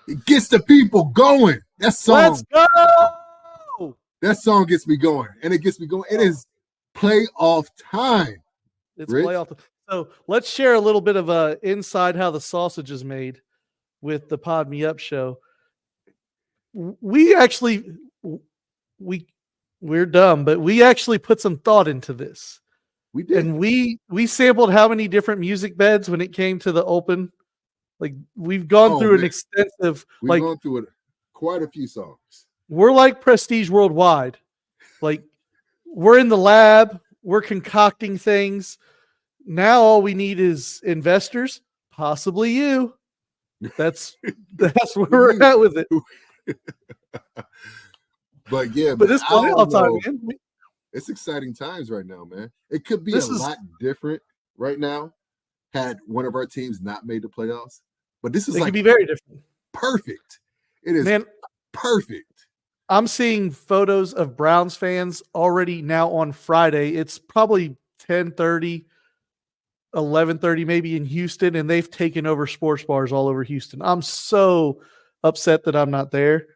It gets the people going. That song. Let's go. That song gets me going, and it gets me going. It is playoff time. It's playoff. So let's share a little bit of inside how the sausage is made with the Pod Me Up show. We're dumb, but we actually put some thought into this. We did. And we sampled how many different music beds when it came to the open. Like we've gone through an extensive. We've gone through it, quite a few songs. We're like Prestige Worldwide. Like we're in the lab. We're concocting things. Now all we need is investors, possibly you. That's where we're at with it. But yeah, but it's playoff time, man. It's exciting times right now, man. It could be a lot different right now had one of our teams not made the playoffs. But this is could be very different. Perfect. It is perfect. I'm seeing photos of Browns fans already now on Friday. It's probably 10:30, 11:30 maybe in Houston, and they've taken over sports bars all over Houston. I'm so upset that I'm not there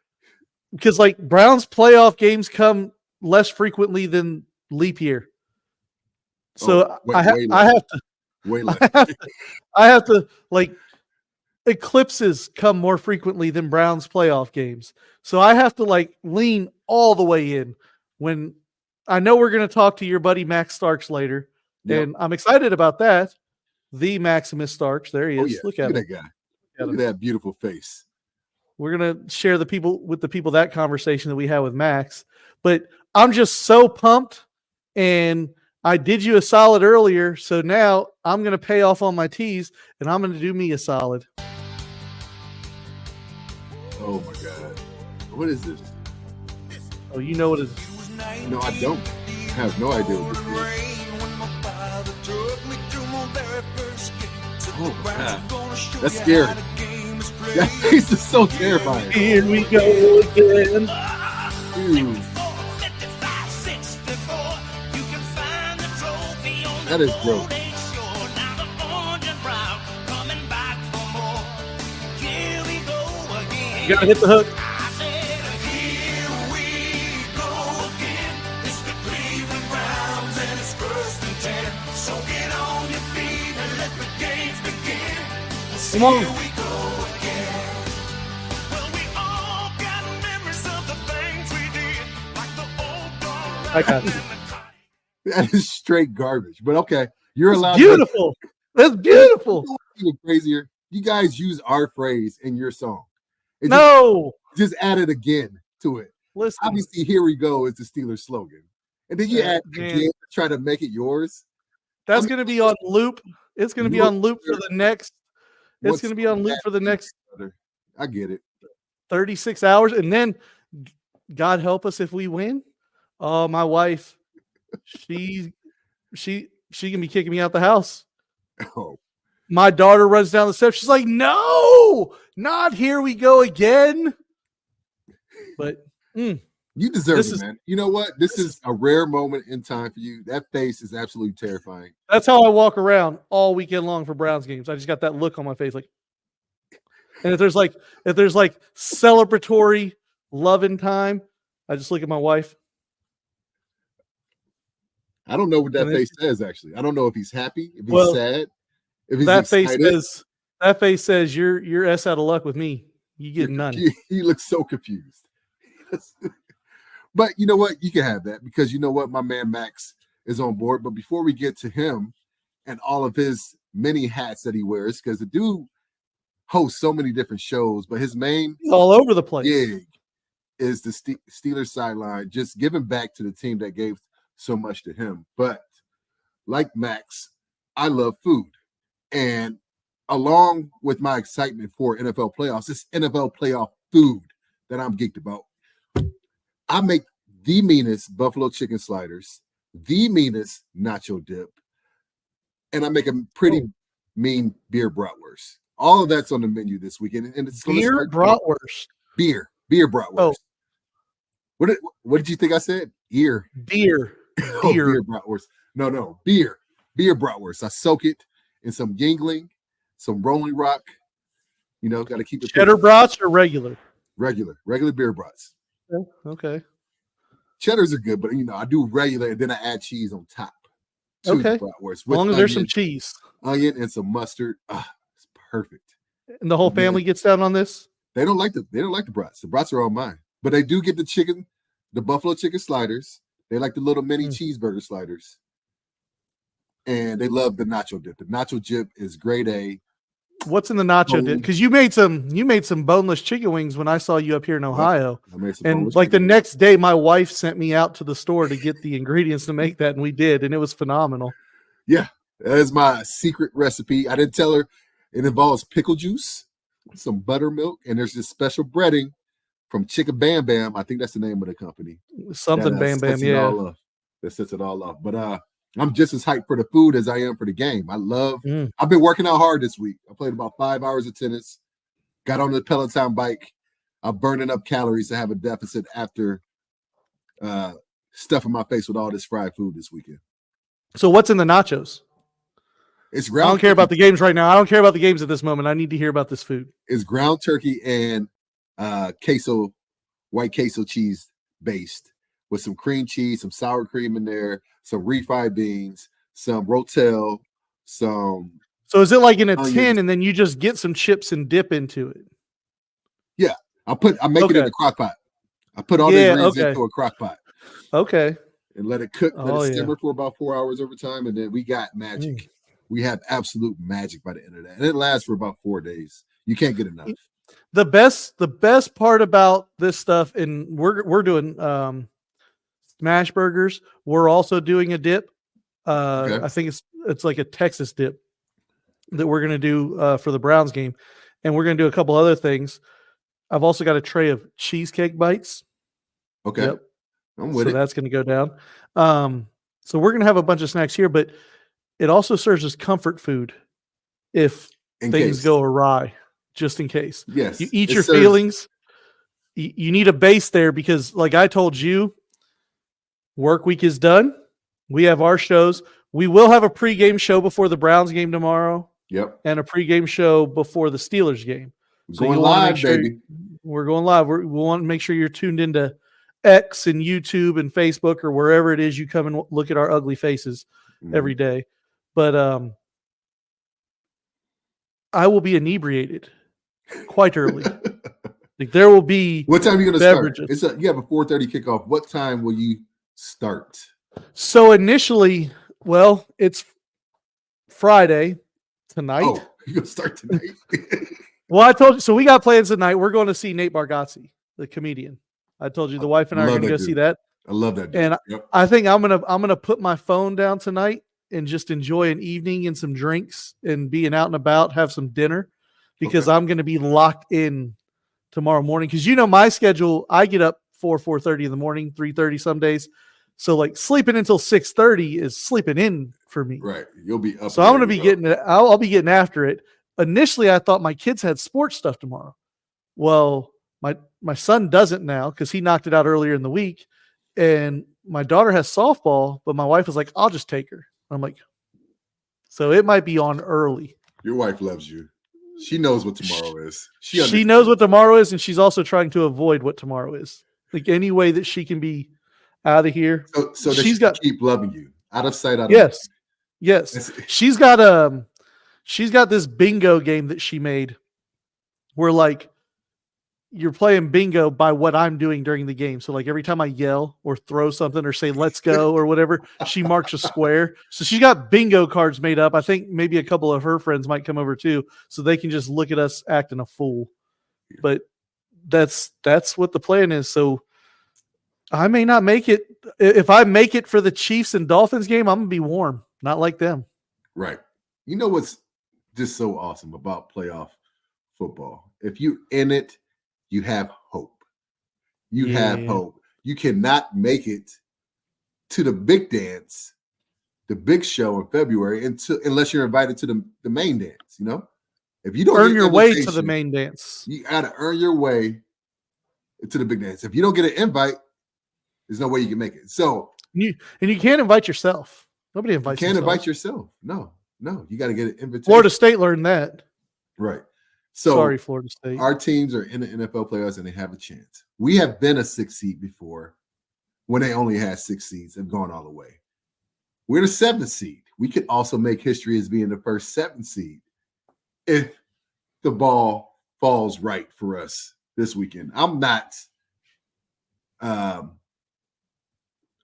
because like Browns playoff games come less frequently than leap year. So I have to like eclipses come more frequently than Browns playoff games. So I have to like lean all the way in when I know we're going to talk to your buddy Max Starks later. Yep. And I'm excited about that. The Maximus Starks. There he is. Yeah. Look at that guy. Look at that beautiful face. We're going to share that conversation that we had with Max. But I'm just so pumped. And I did you a solid earlier. So now I'm going to pay off on my teas and I'm going to do me a solid. Oh my God. What is this? Oh, you know what it is. No, I don't. I have no idea what this is. Oh my God. That's scary. That face is so terrifying. Here we go again. Dude. That is gross. You gotta hit the hook. Come on. I got it. That is straight garbage. But okay, you're allowed. Beautiful. That's beautiful. Even crazier. You guys use our phrase in your song. Just add it again to it. Listen. Obviously, "Here we go" is the Steelers slogan, and then you add again to try to make it yours. That's going to be on loop. It's going to be on loop for the next. It's going to be on loop for the next. I get it. 36 hours, and then God help us if we win. Oh, my wife, she can be kicking me out the house. Oh. My daughter runs down the steps. She's like, "No, not here we go again." But you deserve it, man. You know what? This is a rare moment in time for you. That face is absolutely terrifying. That's how I walk around all weekend long for Browns games. I just got that look on my face, like. And if there's like celebratory loving time, I just look at my wife. I don't know what that face says. Actually, I don't know if he's happy, if he's sad. If he's excited. That face says you're S out of luck with me. You get none. He looks so confused. But you know what? You can have that because you know what? My man Max is on board. But before we get to him and all of his many hats that he wears, because the dude hosts so many different shows, but his main all over the place gig is the Steelers sideline, just giving back to the team that gave so much to him. But like Max, I love food. And along with my excitement for NFL playoffs, it's NFL playoff food that I'm geeked about. I make the meanest buffalo chicken sliders, the meanest nacho dip, and I make a pretty mean beer bratwurst. all of that's on the menu this weekend. And it's Beer bratwurst. Beer bratwurst. Oh. What did you think I said? Beer. Beer Bratwurst. No, beer bratwurst. I soak it in some Yingling, some Rolling Rock. Got to keep it cheddar brats or regular beer brats. Okay. Cheddars are good, but I do regular, and then I add cheese on top. Okay. Bratwurst as long as there's some cheese, onion, and some mustard. It's perfect. And the whole family gets down on this. They don't like the brats. The brats are all mine, but they do get the chicken, the buffalo chicken sliders. They like the little mini cheeseburger sliders, and they love the nacho dip. The nacho dip is grade A. What's in the nacho dip? Because you made some boneless chicken wings when I saw you up here in Ohio. And like the next day, my wife sent me out to the store to get the ingredients to make that, and we did, and it was phenomenal. Yeah, that is my secret recipe. I didn't tell her. It involves pickle juice, some buttermilk, and there's this special breading from Chicken Bam Bam. I think that's the name of the company. Something Bam Bam, yeah. That sets it all off. But I'm just as hyped for the food as I am for the game. I've been working out hard this week. I played about 5 hours of tennis, got on the Peloton bike. I'm burning up calories to have a deficit after stuffing my face with all this fried food this weekend. So what's in the nachos? It's ground. I don't care about the games right now. I don't care about the games at this moment. I need to hear about this food. It's ground turkey and white queso cheese based with some cream cheese, some sour cream in there, some refried beans, some rotel, some. So is it like in a tin and then you just get some chips and dip into it? Yeah. I make it in the crock pot. I put all the ingredients into a crock pot. Okay. And let it cook, let it simmer for about 4 hours over time. And then we got magic. We have absolute magic by the end of that. And it lasts for about 4 days. You can't get enough. The best part about this stuff, and we're doing smash burgers. We're also doing a dip. I think it's like a Texas dip that we're gonna do for the Browns game, and we're gonna do a couple other things. I've also got a tray of cheesecake bites. Okay, yep. I'm with it. So that's gonna go down. So we're gonna have a bunch of snacks here, but it also serves as comfort food if things go awry. Just in case. Yes. You eat your feelings. You need a base there because, like I told you, work week is done. We have our shows. We will have a pregame show before the Browns game tomorrow. Yep. And a pregame show before the Steelers game. So going live, baby. We're going live. We want to make sure you're tuned into X and YouTube and Facebook or wherever it is you come and look at our ugly faces every day. But I will be inebriated quite early. Like there will be. What time are you going to beverages. start? You have a 4:30 kickoff. What time will you start? So initially, it's Friday tonight. Oh, you're going to start tonight? Well, I told you. So we got plans tonight. We're going to see Nate Bargatze, the comedian. I told you the wife and I are going to go see that. I love that dude. And I think I'm gonna put my phone down tonight and just enjoy an evening and some drinks and being out and about, have some dinner. Because I'm going to be locked in tomorrow morning. Because my schedule, I get up 4:30 in the morning, 3:30 some days. So like sleeping until 6:30 is sleeping in for me. Right, you'll be up. So I'm going to be getting it. I'll be getting after it. Initially, I thought my kids had sports stuff tomorrow. Well, my son doesn't now because he knocked it out earlier in the week, and my daughter has softball. But my wife was like, "I'll just take her." I'm like, so it might be on early. Your wife loves you. She knows what tomorrow is. She knows what tomorrow is, and she's also trying to avoid what tomorrow is. Like any way that she can be out of here. So she's got to keep loving you. Out of sight, out of mind. Yes. She's got this bingo game that she made where like you're playing bingo by what I'm doing during the game. So like every time I yell or throw something or say let's go or whatever, she marks a square. So she's got bingo cards made up. I think maybe a couple of her friends might come over too, so they can just look at us acting a fool. But that's what the plan is. So I may not make it. If I make it for the Chiefs and Dolphins game, I'm gonna be warm, not like them. Right. You know what's just so awesome about playoff football? If you're in it, you have hope. You have hope. You cannot make it to the big dance, the big show in February unless you're invited to the main dance, If you don't earn get your way to the main dance, you got to earn your way to the big dance. If you don't get an invite, there's no way you can make it. So you can't invite yourself. Nobody you invites. can't themselves. invite yourself. No, you got to get an invitation. Florida State learned that. Right. So sorry, Florida State. Our teams are in the NFL playoffs and they have a chance. We have been a 6 seed before when they only had 6 seeds and gone all the way. We're the 7th seed. We could also make history as being the first 7 seed if the ball falls right for us this weekend. I'm not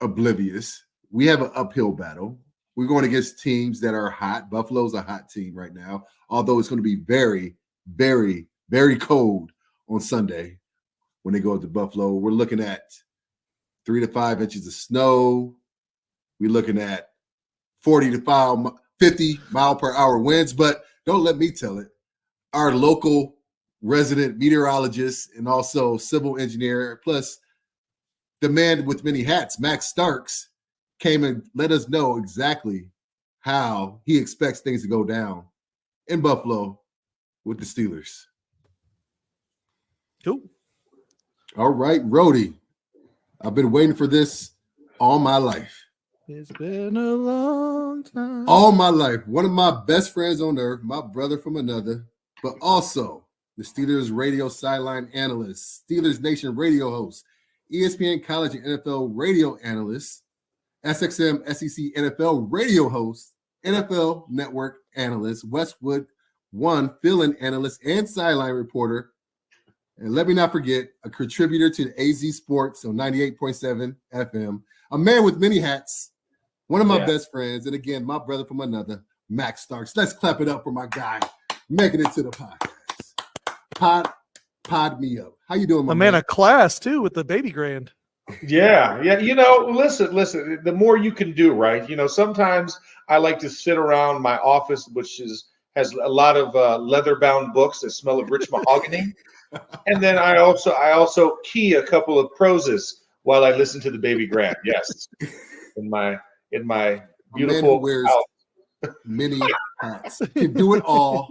oblivious. We have an uphill battle. We're going against teams that are hot. Buffalo's a hot team right now, although it's going to be very, very, very cold on Sunday when they go to Buffalo. We're looking at 3 to 5 inches of snow. We're looking at 40 to 50 mile per hour winds, but don't let me tell it. Our local resident meteorologist and also civil engineer, plus the man with many hats, Max Starks, came and let us know exactly how he expects things to go down in Buffalo with the Steelers. Cool. All right, Rody. I've been waiting for this all my life. It's been a long time. All my life. One of my best friends on earth, my brother from another, but also the Steelers radio sideline analyst, Steelers Nation radio host, ESPN college and NFL radio analyst, SXM SEC NFL radio host, NFL network analyst, Westwood One fill-in analyst and sideline reporter. And let me not forget, a contributor to the AZ Sports on 98.7 FM, a man with many hats, one of my best friends, and again, my brother from another, Max Starks. Let's clap it up for my guy making it to the podcast. Pod me up. How you doing, my man? A class, too, with the baby grand. Yeah. Listen, the more you can do, right? Sometimes I like to sit around my office, which has a lot of leather-bound books that smell of rich mahogany. And then I also key a couple of proses while I listen to the baby grand. Yes. In my beautiful wears many hats. Can do it all.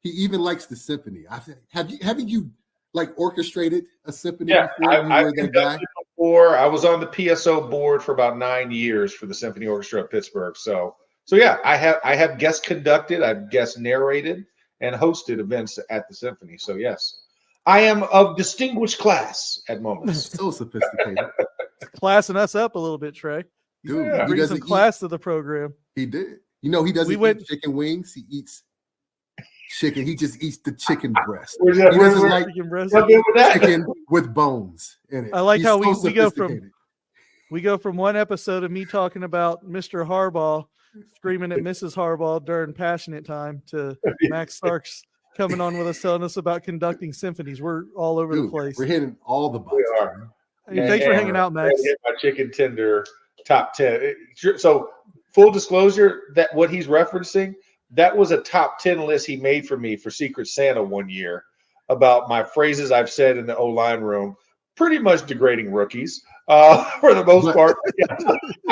He even likes the symphony. Haven't you like orchestrated a symphony before? I've conducted before. I was on the PSO board for about 9 years for the Symphony Orchestra of Pittsburgh. So yeah, I have guest conducted, I've guest narrated, and hosted events at the symphony. So yes, I am of distinguished class at moments. So sophisticated. Classing us up a little bit, Trey. Dude, he doesn't some class to the program. He did. He doesn't eat chicken wings. He eats chicken. He just eats the chicken breast. He doesn't like chicken with bones in it. I like how we go from one episode of me talking about Mr. Harbaugh screaming at Mrs. Harbaugh during passionate time to Max Starks coming on with us telling us about conducting symphonies. We're all over the place. We're hitting all the buttons. We are. Hey, thanks for hanging out, Max. My chicken tender top 10. So full disclosure, that what he's referencing, that was a top 10 list he made for me for Secret Santa one year about my phrases I've said in the O-line room, pretty much degrading rookies for the most part.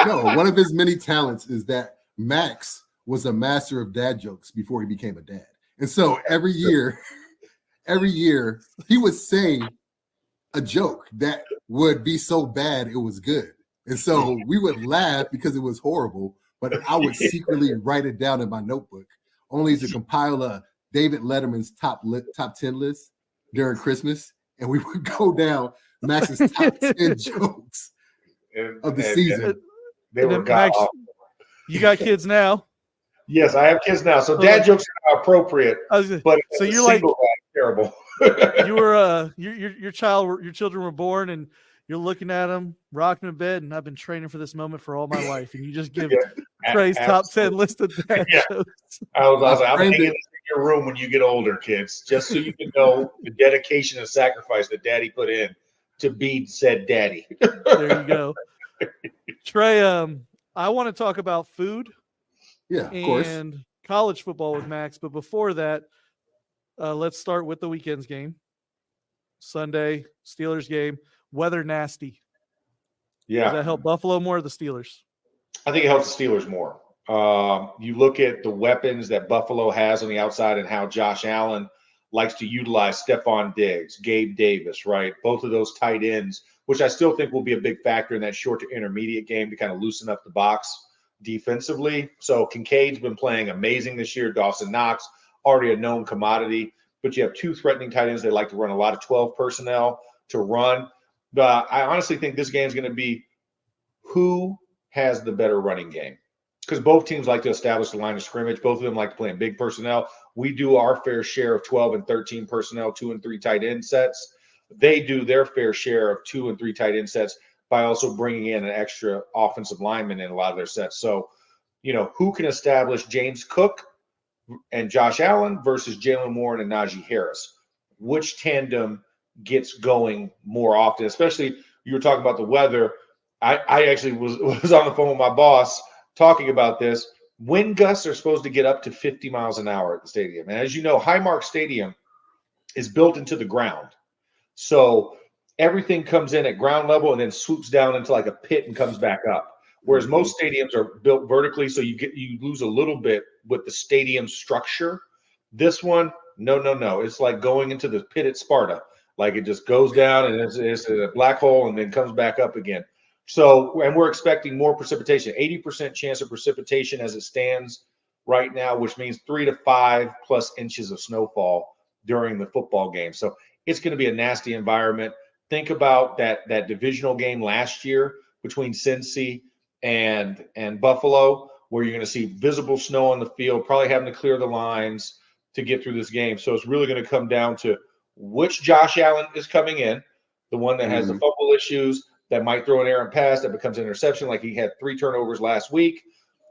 No, one of his many talents is that Max was a master of dad jokes before he became a dad. And so every year he would say a joke that would be so bad it was good. And so we would laugh because it was horrible, but I would secretly write it down in my notebook, only to compile a David Letterman's top 10 list during Christmas. And we would go down Max's top 10 jokes of the season. They were Max, you got kids now? Yes, I have kids now. So dad jokes are appropriate, but so you're like terrible. You were your children were born and you're looking at them, rocking in bed, and I've been training for this moment for all my life. And you just give Trey's top 10 list of dad jokes. I'm hanging in your room when you get older, kids, just so you can know the dedication and sacrifice that daddy put in to be said daddy. There you go. Trey, I want to talk about food. Yeah, of course. And college football with Max. But before that, let's start with the weekend's game. Sunday, Steelers game. Weather nasty. Yeah. Does that help Buffalo more or the Steelers? I think it helps the Steelers more. You look at the weapons that Buffalo has on the outside and how Josh Allen likes to utilize Stephon Diggs, Gabe Davis, right? Both of those tight ends, which I still think will be a big factor in that short to intermediate game to kind of loosen up the box defensively. So Kincaid's been playing amazing this year. Dawson Knox, already a known commodity. But you have two threatening tight ends. They like to run a lot of 12 personnel to run. But I honestly think this game is going to be who has the better running game. Because both teams like to establish the line of scrimmage. Both of them like to play in big personnel. We do our fair share of 12 and 13 personnel, 2 and 3 tight end sets. They do their fair share of 2 and 3 tight end sets by also bringing in an extra offensive lineman in a lot of their sets. So, who can establish James Cook and Josh Allen versus Jalen Warren and Najee Harris? Which tandem gets going more often? Especially, you were talking about the weather. I actually was on the phone with my boss talking about this. Wind gusts are supposed to get up to 50 miles an hour at the stadium. And as you know, Highmark Stadium is built into the ground. So everything comes in at ground level and then swoops down into like a pit and comes back up. Whereas most stadiums are built vertically, so you lose a little bit with the stadium structure. This one, no. It's like going into the pit at Sparta. Like it just goes down and it's a black hole and then comes back up again. So, and we're expecting more precipitation, 80% chance of precipitation as it stands right now, which means 3 to 5 plus inches of snowfall during the football game. So it's going to be a nasty environment. Think about that divisional game last year between Cincy and Buffalo, where you're going to see visible snow on the field, probably having to clear the lines to get through this game. So it's really going to come down to which Josh Allen is coming in, the one that has the fumble issues, that might throw an errant pass that becomes an interception, like he had 3 turnovers last week,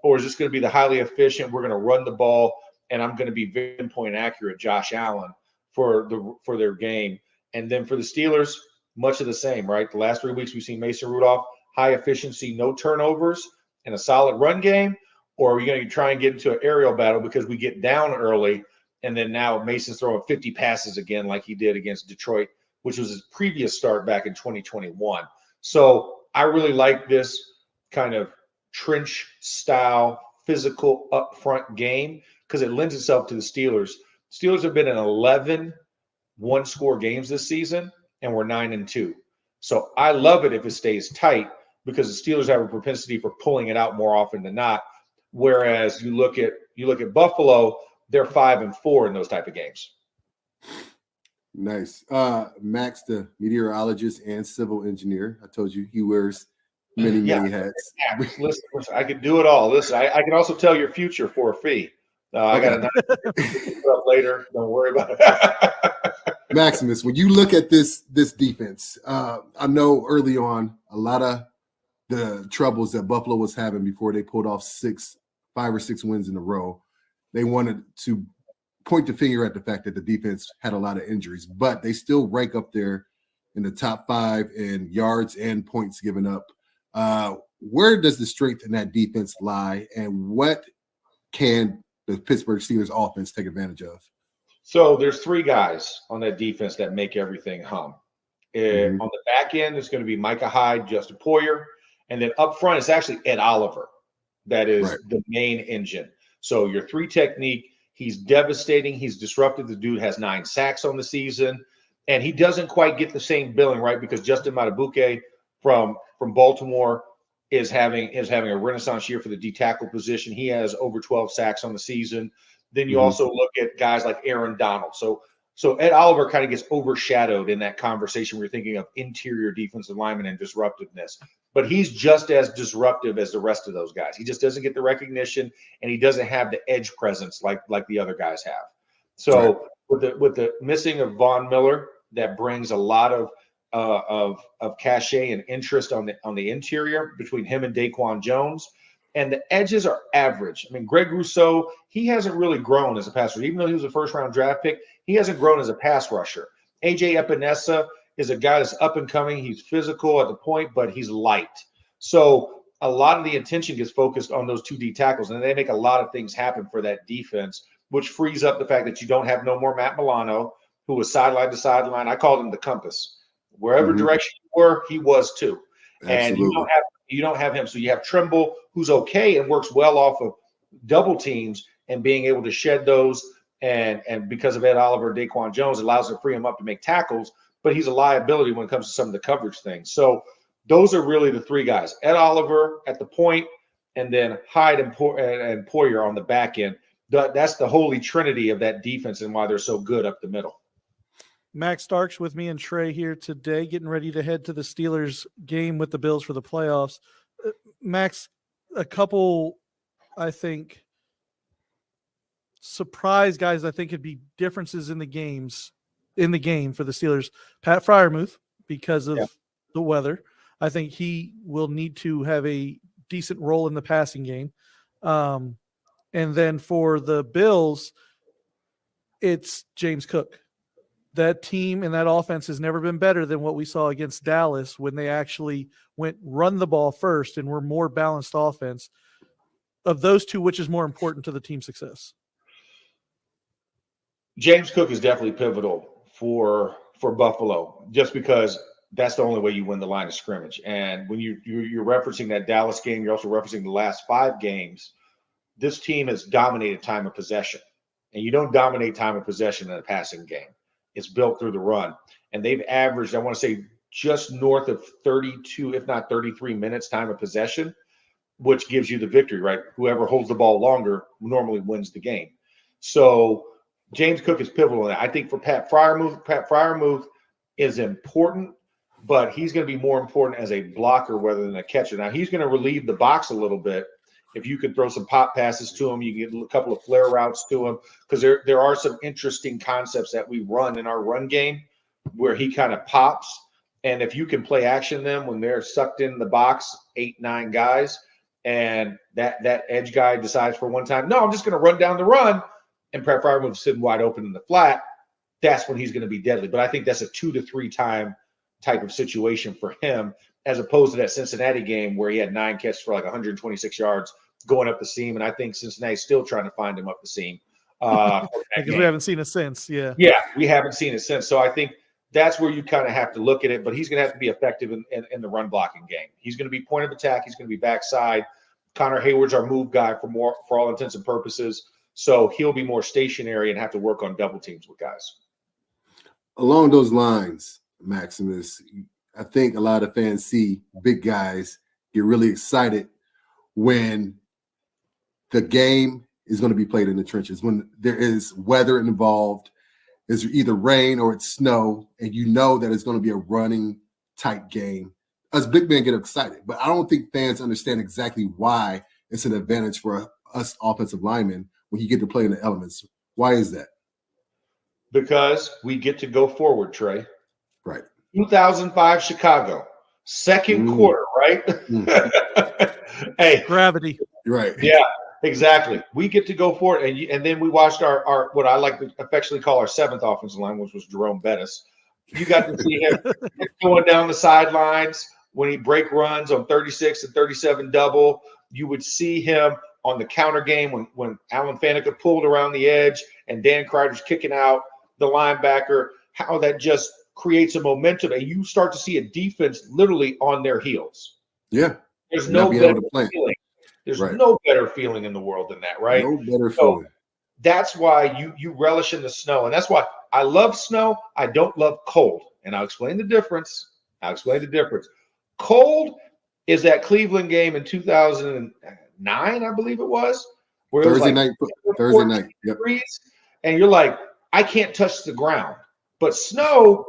or is this going to be the highly efficient, we're going to run the ball, and I'm going to be very point accurate Josh Allen for their game. And then for the Steelers, much of the same, right? The last 3 weeks we've seen Mason Rudolph, high efficiency, no turnovers, and a solid run game, or are we going to try and get into an aerial battle because we get down early, and then now Mason's throwing 50 passes again like he did against Detroit, which was his previous start back in 2021. So I really like this kind of trench style, physical upfront game because it lends itself to the Steelers. Steelers have been in 11 one-score games this season, and we're 9-2. So I love it if it stays tight because the Steelers have a propensity for pulling it out more often than not. Whereas you look at Buffalo, they're 5-4 in those type of games. Nice. Max, the meteorologist and civil engineer. I told you he wears many hats. Yeah. Listen, I could do it all. Listen, I can also tell your future for a fee. I got a up later. Don't worry about it. Maximus, when you look at this defense, I know early on a lot of the troubles that Buffalo was having before they pulled off 5 or 6 wins in a row, they wanted to point the finger at the fact that the defense had a lot of injuries, but they still rank up there in the top 5 in yards and points given up. Where does the strength in that defense lie, and what can the Pittsburgh Steelers offense take advantage of? So there's 3 guys on that defense that make everything hum. On the back end, it's going to be Micah Hyde, Justin Poyer, and then up front, it's actually Ed Oliver that is the main engine. So your 3 technique. He's devastating. He's disruptive. The dude has 9 sacks on the season, and he doesn't quite get the same billing, right? Because Justin Madubuike from Baltimore is having a renaissance year for the D tackle position. He has over 12 sacks on the season. Then you also look at guys like Aaron Donald. So Ed Oliver kind of gets overshadowed in that conversation. We're thinking of interior defensive lineman and disruptiveness. But he's just as disruptive as the rest of those guys. He just doesn't get the recognition, and he doesn't have the edge presence like the other guys have. So with the missing of Von Miller, that brings a lot of cachet and interest on the interior between him and Daquan Jones. And the edges are average. I mean, Greg Rousseau, he hasn't really grown as a pass rusher. Even though he was a first-round draft pick, he hasn't grown as a pass rusher. A.J. Epinesa is a guy that's up and coming. He's physical at the point, but he's light. So a lot of the attention gets focused on those 2 D tackles, and they make a lot of things happen for that defense, which frees up the fact that you don't have no more Matt Milano, who was sideline to sideline. I called him the compass. Wherever direction you were, he was too. Absolutely. And you don't have him. So you have Trimble, who's okay and works well off of double teams and being able to shed those. And because of Ed Oliver, Daquan Jones, allows to free him up to make tackles, but he's a liability when it comes to some of the coverage things. So those are really the three guys: Ed Oliver at the point, and then Hyde and Poyer on the back end. That's the holy trinity of that defense and why they're so good up the middle. Max Starks with me and Trey here today, getting ready to head to the Steelers game with the Bills for the playoffs. Max, a couple, I think, surprise guys I think could be differences in the game for the Steelers. Pat Freiermuth, because of the weather, I think he will need to have a decent role in the passing game. And then for the Bills, it's James Cook. That team and that offense has never been better than what we saw against Dallas when they actually went run the ball first and were more balanced offense. Of those two, which is more important to the team's success? James Cook is definitely pivotal for Buffalo, just because that's the only way you win the line of scrimmage. And when you're referencing that Dallas game, you're also referencing the last 5 games. This team has dominated time of possession, and you don't dominate time of possession in a passing game. It's built through the run, and they've averaged, I want to say, just north of 32, if not 33 minutes time of possession, which gives you the victory, right? Whoever holds the ball longer normally wins the game. So James Cook is pivotal in that. I think for Pat Freiermuth is important, but he's going to be more important as a blocker rather than a catcher. Now, he's going to relieve the box a little bit. If you could throw some pop passes to him, you can get a couple of flare routes to him, because there are some interesting concepts that we run in our run game where he kind of pops. And if you can play action them when they're sucked in the box, 8, 9 guys, and that edge guy decides for one time, no, I'm just going to run down the run, and Pat Freiermuth sitting wide open in the flat, that's when he's going to be deadly. But I think that's a 2 to 3 time type of situation for him, as opposed to that Cincinnati game where he had 9 catches for like 126 yards going up the seam. And I think Cincinnati's still trying to find him up the seam. Because we haven't seen it since. Yeah, we haven't seen it since. So I think that's where you kind of have to look at it. But he's going to have to be effective in the run blocking game. He's going to be point of attack. He's going to be backside. Connor Hayward's our move guy for all intents and purposes. So he'll be more stationary and have to work on double teams with guys. Along those lines, Maximus, I think a lot of fans see big guys get really excited when the game is going to be played in the trenches, when there is weather involved. It's either rain or it's snow, and you know that it's going to be a running type game. Us big men get excited, but I don't think fans understand exactly why it's an advantage for us offensive linemen when you get to play in the elements. Why is that? Because we get to go forward, Trey. Right. 2005 Chicago, second quarter, right? Hey, gravity. Right. Yeah, exactly. We get to go for it, and then we watched our what I like to affectionately call our 7th offensive line, which was Jerome Bettis. You got to see him going down the sidelines when he break runs on 36 and 37 double. You would see him on the counter game when Alan Faneca pulled around the edge and Dan Kreider's kicking out the linebacker, how that just creates a momentum, and you start to see a defense literally on their heels. Yeah. There's no better feeling. There's no better feeling in the world than that, right? No better feeling. That's why you relish in the snow, and that's why I love snow. I don't love cold, and I'll explain the difference. Cold is that Cleveland game in 2009, I believe it was, where it was Thursday night. Yep. Degrees, and you're like, I can't touch the ground. But snow,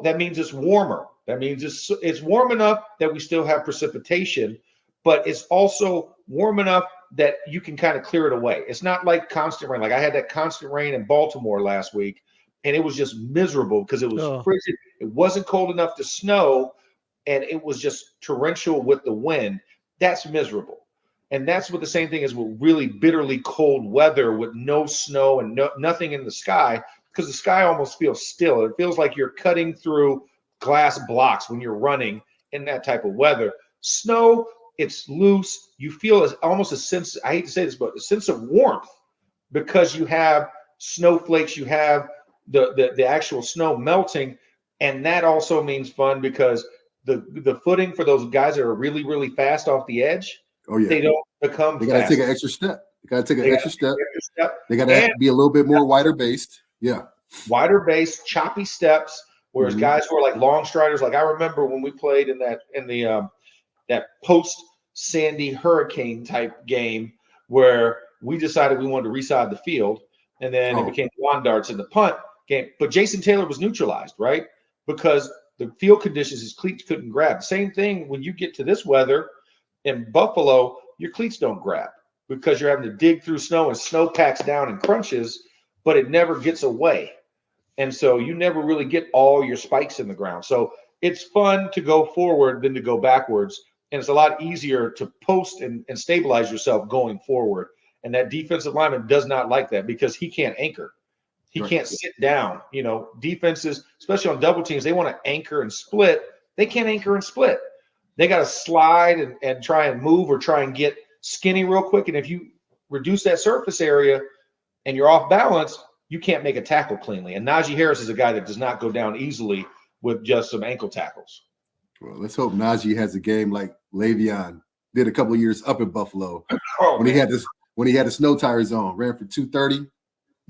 that means it's warmer. That means it's warm enough that we still have precipitation, but it's also warm enough that you can kind of clear it away. It's not like constant rain. Like I had that constant rain in Baltimore last week, and it was just miserable because it was frigid. It wasn't cold enough to snow, and it was just torrential with the wind. That's miserable. And that's what the same thing is with really bitterly cold weather with no snow and nothing in the sky, because the sky almost feels still. It feels like you're cutting through glass blocks when you're running in that type of weather. Snow, it's loose. You feel almost a sense, I hate to say this, but a sense of warmth because you have snowflakes, you have the actual snow melting. And that also means fun because the footing for those guys that are really, really fast off the edge, Oh yeah. They don't become They got to fast. take an extra step. They got to take They an gotta extra take step. an extra step. They got And to be a little bit more wider based. Yeah. wider base, choppy steps. Whereas Mhm. guys who are like long striders, like I remember when we played in that post Sandy hurricane type game where we decided we wanted to reside the field, and then it Oh, became lawn darts in the punt game. But Jason Taylor was neutralized, right? Because the field conditions, his cleats couldn't grab. Same thing when you get to this weather in Buffalo, your cleats don't grab because you're having to dig through snow and snow packs down and crunches, but it never gets away. And so you never really get all your spikes in the ground. So it's fun to go forward than to go backwards. And it's a lot easier to post and stabilize yourself going forward. And that defensive lineman does not like that because he can't anchor. He right. can't sit down. You know, defenses, especially on double teams, they want to anchor and split. They can't anchor and split. They got to slide and try and move or try and get skinny real quick. And if you reduce that surface area and you're off balance, you can't make a tackle cleanly. And Najee Harris is a guy that does not go down easily with just some ankle tackles. Well, let's hope Najee has a game like Le'Veon did a couple of years up in Buffalo Oh, when he had the snow tires on, ran for 230,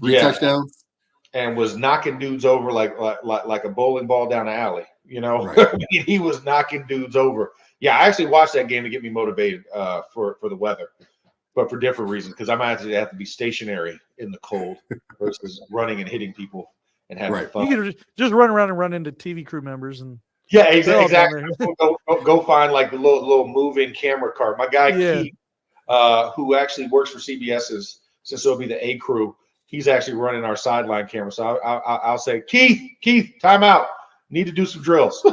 three yeah, touchdowns. and was knocking dudes over like a bowling ball down the alley. You know, Right. I mean, he was knocking dudes over. Yeah, I actually watched that game to get me motivated for the weather, but for different reasons because I might actually have to be stationary in the cold versus running and hitting people and having Right. fun. You can just run around and run into TV crew members and Yeah, they're all down exactly. Go find like the little moving camera car. My guy Yeah. Keith, who actually works for CBS's, since it'll be the A crew, he's actually running our sideline camera. So I'll say, Keith, time out. Need to do some drills.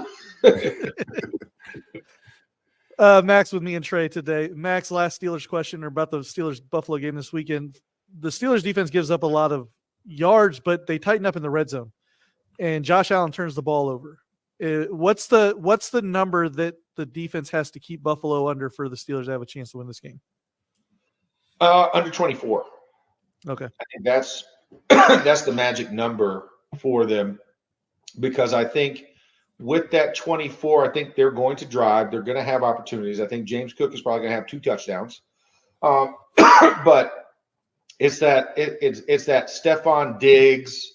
Max with me and Trey today. Max, last Steelers question about the Steelers Buffalo game this weekend. The Steelers defense gives up a lot of yards, but they tighten up in the red zone, and Josh Allen turns the ball over. What's the number that the defense has to keep Buffalo under for the Steelers to have a chance to win this game? Under 24. Okay. I think that's the magic number for them because I think with that 24, I think they're going to drive. They're going to have opportunities. I think James Cook is probably going to have 2 touchdowns. But it's that Stephon Diggs,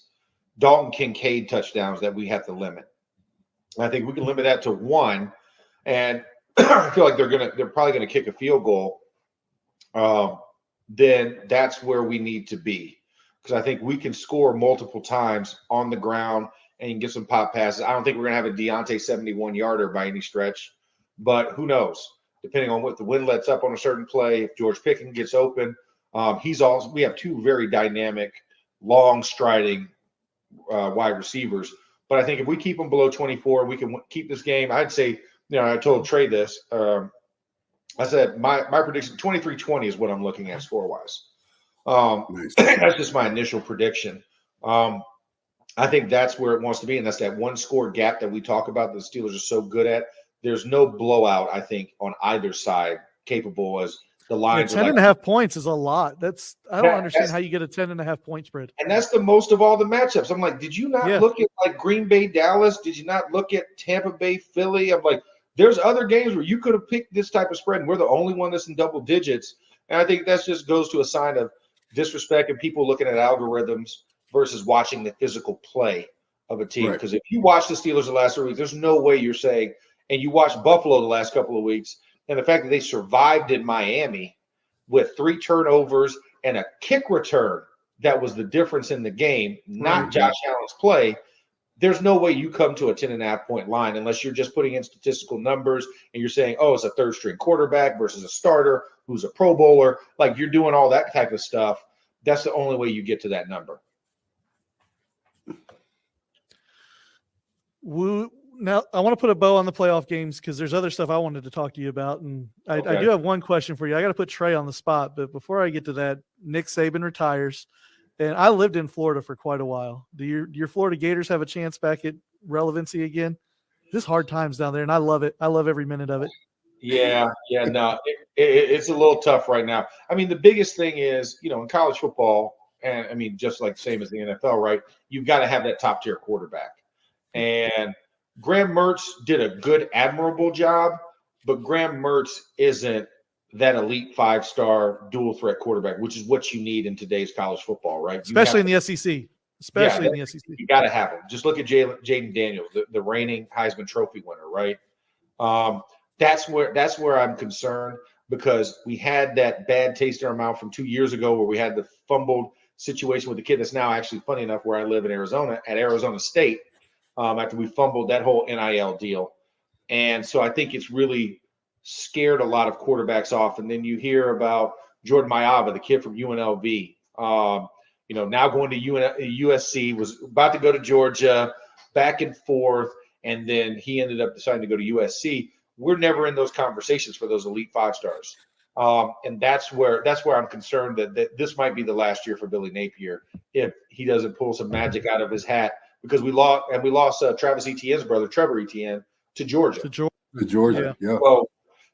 Dalton Kincaid touchdowns that we have to limit. I think we can limit that to 1, and I feel like they're probably gonna kick a field goal. Then that's where we need to be because I think we can score multiple times on the ground and get some pop passes. I don't think we're gonna have a Deontay 71-yarder by any stretch, but who knows? Depending on what the wind lets up on a certain play, if George Pickens gets open, we have 2 very dynamic, long striding wide receivers. But I think if we keep them below 24, we can keep this game. I'd say, I told Trey this. I said my prediction 23-20 is what I'm looking at score-wise. Nice. That's just my initial prediction. I think that's where it wants to be, and that's that one-score gap that we talk about that the Steelers are so good at. There's no blowout, I think, on either side capable as the lines. 10.5 points is a lot. I don't understand how you get a 10.5 point spread. And that's the most of all the matchups. I'm like, did you not look at like Green Bay, Dallas? Did you not look at Tampa Bay, Philly? I'm like, there's other games where you could have picked this type of spread, and we're the only one that's in double digits. And I think that just goes to a sign of disrespect and people looking at algorithms versus watching the physical play of a team. Because if you watch the Steelers the last 3 weeks, there's no way you're saying, and you watch Buffalo the last couple of weeks, and the fact that they survived in Miami with 3 turnovers and a kick return that was the difference in the game, not Josh Allen's play. There's no way you come to a 10.5 point line unless you're just putting in statistical numbers and you're saying, oh, it's a 3rd string quarterback versus a starter who's a Pro Bowler. Like you're doing all that type of stuff. That's the only way you get to that number. Now, I want to put a bow on the playoff games because there's other stuff I wanted to talk to you about. And I do have one question for you. I got to put Trey on the spot. But before I get to that, Nick Saban retires. And I lived in Florida for quite a while. Do your Florida Gators have a chance back at relevancy again? This hard times down there, and I love it. I love every minute of it. Yeah, no, it's a little tough right now. I mean, the biggest thing is, in college football, and I mean, just like same as the NFL, right? You've got to have that top tier quarterback. And Graham Mertz did a good, admirable job, but Graham Mertz isn't that elite 5-star dual threat quarterback, which is what you need in today's college football, right? Especially in the SEC. Especially in the SEC. You got to have him. Just look at Jaden Daniels, the reigning Heisman Trophy winner, right? That's where I'm concerned, because we had that bad taste in our mouth from 2 years ago where we had the fumbled situation with the kid that's now actually, funny enough, where I live in Arizona, at Arizona State, after we fumbled that whole NIL deal. And so I think it's really scared a lot of quarterbacks off. And then you hear about Jordan Mayava, the kid from UNLV, now going to USC, was about to go to Georgia, back and forth, and then he ended up deciding to go to USC. We're never in those conversations for those elite 5-stars. And that's where I'm concerned that this might be the last year for Billy Napier if he doesn't pull some magic out of his hat, because we lost Travis Etienne's brother, Trevor Etienne, to Georgia. To Georgia, yeah.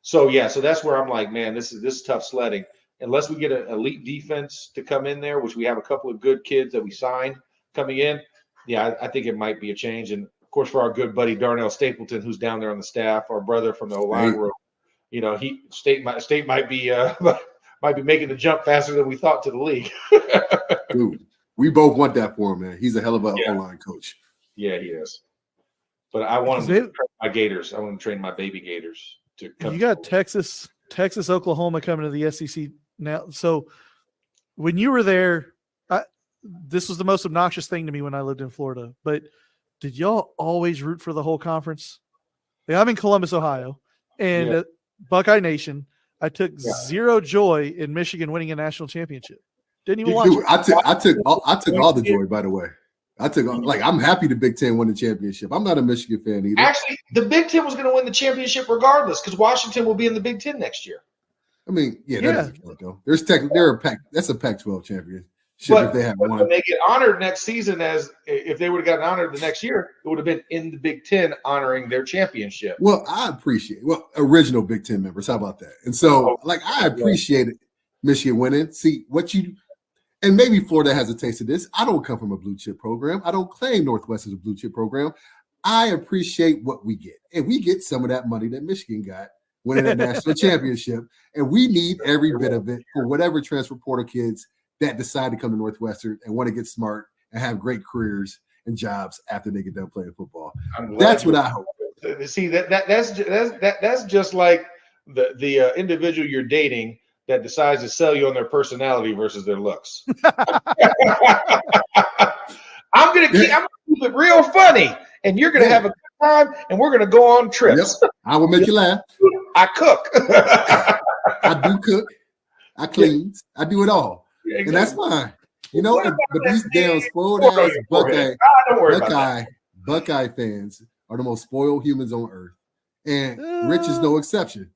So that's where I'm like, man, this is tough sledding. Unless we get an elite defense to come in there, which we have a couple of good kids that we signed coming in, I think it might be a change. And of course, for our good buddy Darnell Stapleton, who's down there on the staff, our brother from the O-line room, State might be making the jump faster than we thought to the league. Dude, we both want that for him, man. He's a hell of a O-line coach. Yeah, he is. But I want him to train my Gators. I want him to train my baby Gators to come. You got Texas, Oklahoma coming to the SEC now. So when you were there, this was the most obnoxious thing to me when I lived in Florida. But did y'all always root for the whole conference? I'm in Columbus, Ohio, and Buckeye Nation. I took zero joy in Michigan winning a national championship. Didn't even watch it. I took all the joy, by the way. I'm happy the Big Ten won the championship. I'm not a Michigan fan either. Actually, the Big Ten was going to win the championship regardless, because Washington will be in the Big Ten next year. I mean, that doesn't count, though. That's a Pac-12 championship if they have one. When they get honored next season, as if they would have gotten honored the next year, it would have been in the Big Ten honoring their championship. Well, I appreciate original Big Ten members. How about that? And so, I appreciated Michigan winning. See and maybe Florida has a taste of this. I don't come from a blue chip program. I don't claim Northwestern's a blue chip program. I appreciate what we get. And we get some of that money that Michigan got winning that national championship. And we need every bit of it for whatever transfer portal kids that decide to come to Northwestern and want to get smart and have great careers and jobs after they get done playing football. That's what I hope. See, that's just like the individual you're dating that decides to sell you on their personality versus their looks. I'm gonna keep it real funny, and you're gonna have a good time, and we're gonna go on trips. Yep. I will make you laugh. I cook. I do cook. I clean. I do it all, and that's fine. But these damn spoiled ass Buckeye fans are the most spoiled humans on earth, and Rich is no exception.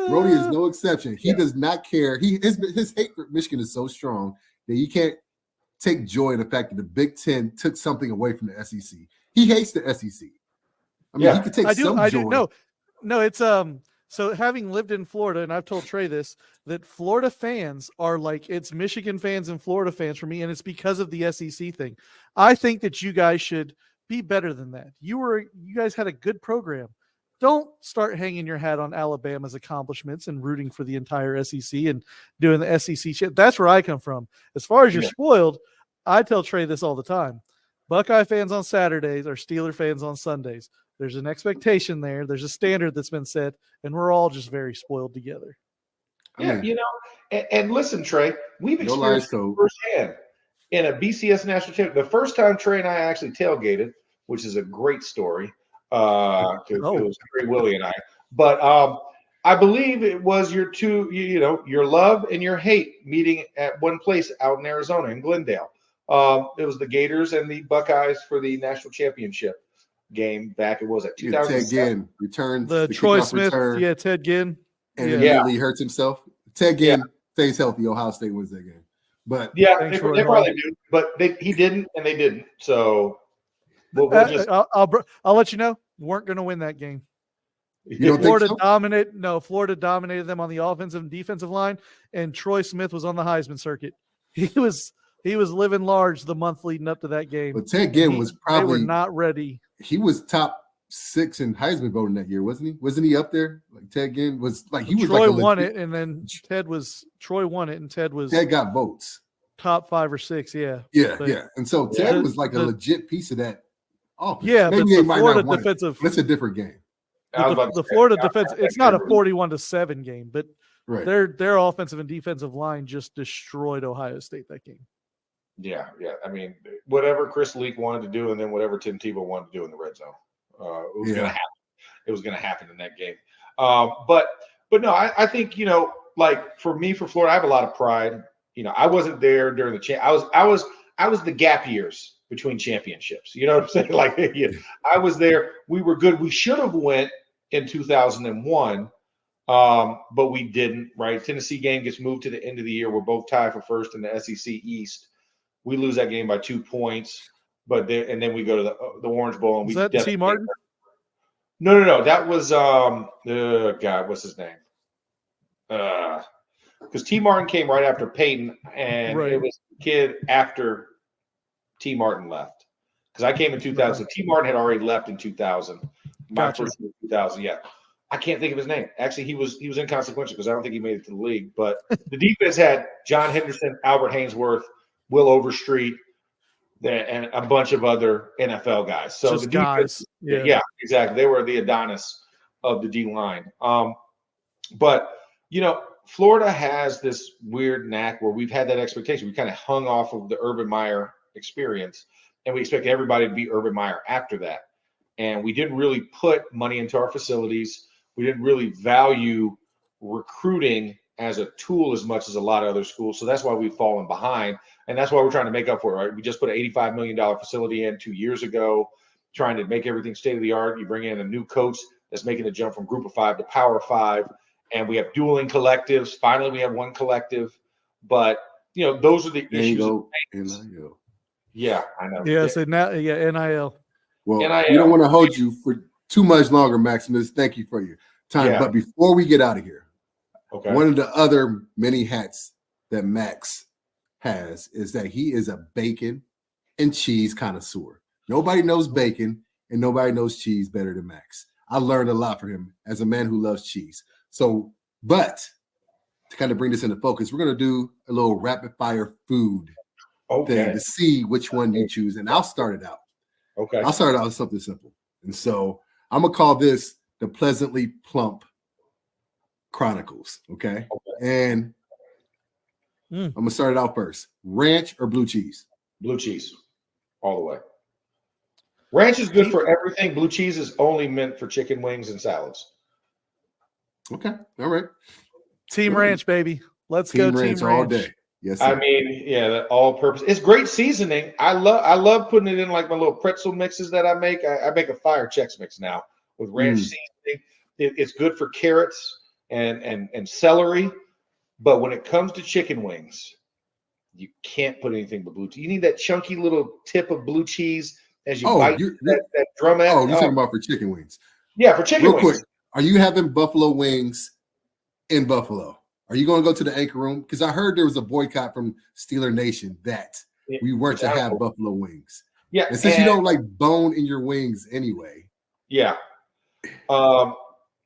Rody is no exception. He does not care. His hate for Michigan is so strong that he can't take joy in the fact that the Big Ten took something away from the SEC. He hates the SEC. I mean, he could take some joy. No, it's so having lived in Florida, and I've told Trey this, that Florida fans are like, it's Michigan fans and Florida fans for me, and it's because of the SEC thing. I think that you guys should be better than that. You guys had a good program. Don't start hanging your hat on Alabama's accomplishments and rooting for the entire SEC and doing the SEC shit. That's where I come from. As far as you're spoiled, I tell Trey this all the time. Buckeye fans on Saturdays are Steeler fans on Sundays. There's an expectation there. There's a standard that's been set, and we're all just very spoiled together. Yeah, and listen, Trey, we've experienced it firsthand in a BCS national championship. The first time Trey and I actually tailgated, which is a great story. It was Trey, Willie, and I. But I believe it was your your love and your hate meeting at one place out in Arizona, in Glendale. It was the Gators and the Buckeyes for the national championship game back. It was at 2007. Ted Ginn returns the Troy Smith. Yeah, Ted Ginn. And immediately hurts himself. Ted Ginn stays healthy. Ohio State wins that game. But they probably do. But he didn't, and they didn't. So I'll let you know. Weren't going to win that game. Florida dominated them on the offensive and defensive line, and Troy Smith was on the Heisman circuit. He was living large the month leading up to that game. But Ted Ginn was probably they were not ready. He was top 6 in Heisman voting that year, wasn't he? Wasn't he up there? Like Ted Ginn was like he was Troy like won it, and then Troy won it, and Ted was got votes. top 5 or 6. Yeah. Yeah, But yeah. And so Ted was like a legit piece of that offense. Yeah, maybe but they the might Florida not win defensive. It's a different game. The Florida defense. It's not a 41-7 game, but right. Their offensive and defensive line just destroyed Ohio State that game. Yeah, yeah. I mean, whatever Chris Leak wanted to do, and then whatever Tim Tebow wanted to do in the red zone, it was going to happen. It was going to happen in that game. But no, I think, like for me, for Florida, I have a lot of pride. I wasn't there during the I was the gap years between championships. You know what I'm saying? Like, I was there. We were good. We should have went in 2001, but we didn't. Right? Tennessee game gets moved to the end of the year. We're both tied for first in the SEC East. We lose that game by 2 points, and then we go to the Orange Bowl. And was that T. Martin? No. That was God, what's his name? Because T. Martin came right after Peyton, and it was the kid after T. Martin left. Because I came in 2000. Right. T. Martin had already left in 2000. My first year, 2000. Yeah, I can't think of his name. Actually, he was inconsequential because I don't think he made it to the league. But the defense had John Henderson, Albert Haynesworth, Will Overstreet, and a bunch of other NFL guys. So just the defense, guys. Yeah, exactly. They were the Adonis of the D line. But Florida has this weird knack where we've had that expectation. We kind of hung off of the Urban Meyer experience, and we expect everybody to be Urban Meyer after that. And we didn't really put money into our facilities. We didn't really value recruiting as a tool as much as a lot of other schools. So that's why we've fallen behind. And that's why we're trying to make up for it, right? We just put an $85 million facility in 2 years ago, trying to make everything state-of-the-art. You bring in a new coach that's making the jump from Group of 5 to Power 5. And we have dueling collectives. Finally, we have one collective. But, those are the issues. NIL. Yeah, I know. Yeah, so now, NIL. Well, NIL. We don't want to hold you for too much longer, Maximus. Thank you for your time. Yeah. But before we get out of here, okay. One of the other many hats that Max has is that he is a bacon and cheese connoisseur. Nobody knows bacon and nobody knows cheese better than Max. I learned a lot from him as a man who loves cheese. So, but to kind of bring this into focus, we're going to do a little rapid fire food thing to see which one you choose. And I'll start it out. Okay. I'll start out with something simple. And so I'm going to call this the Pleasantly Plump Chronicles. Okay. And I'm going to start it out first. Ranch or blue cheese? Blue cheese. All the way. Ranch is good for everything. Blue cheese is only meant for chicken wings and salads. Okay. All right. Team Ranch, baby. Let's go Team Ranch all day. Yes. Sir. I mean, that all purpose. It's great seasoning. I love putting it in like my little pretzel mixes that I make. I make a fire Chex mix now with ranch seasoning. It's good for carrots and celery. But when it comes to chicken wings, you can't put anything but blue cheese. You need that chunky little tip of blue cheese as you bite that drumette. Oh, you're talking about for chicken wings. Yeah, for chicken wings. Real quick, are you having buffalo wings in Buffalo? Are you going to go to the Anchor Room? Because I heard there was a boycott from Steeler Nation that we weren't to have buffalo wings. Yeah. And since you don't like bone in your wings anyway. Yeah.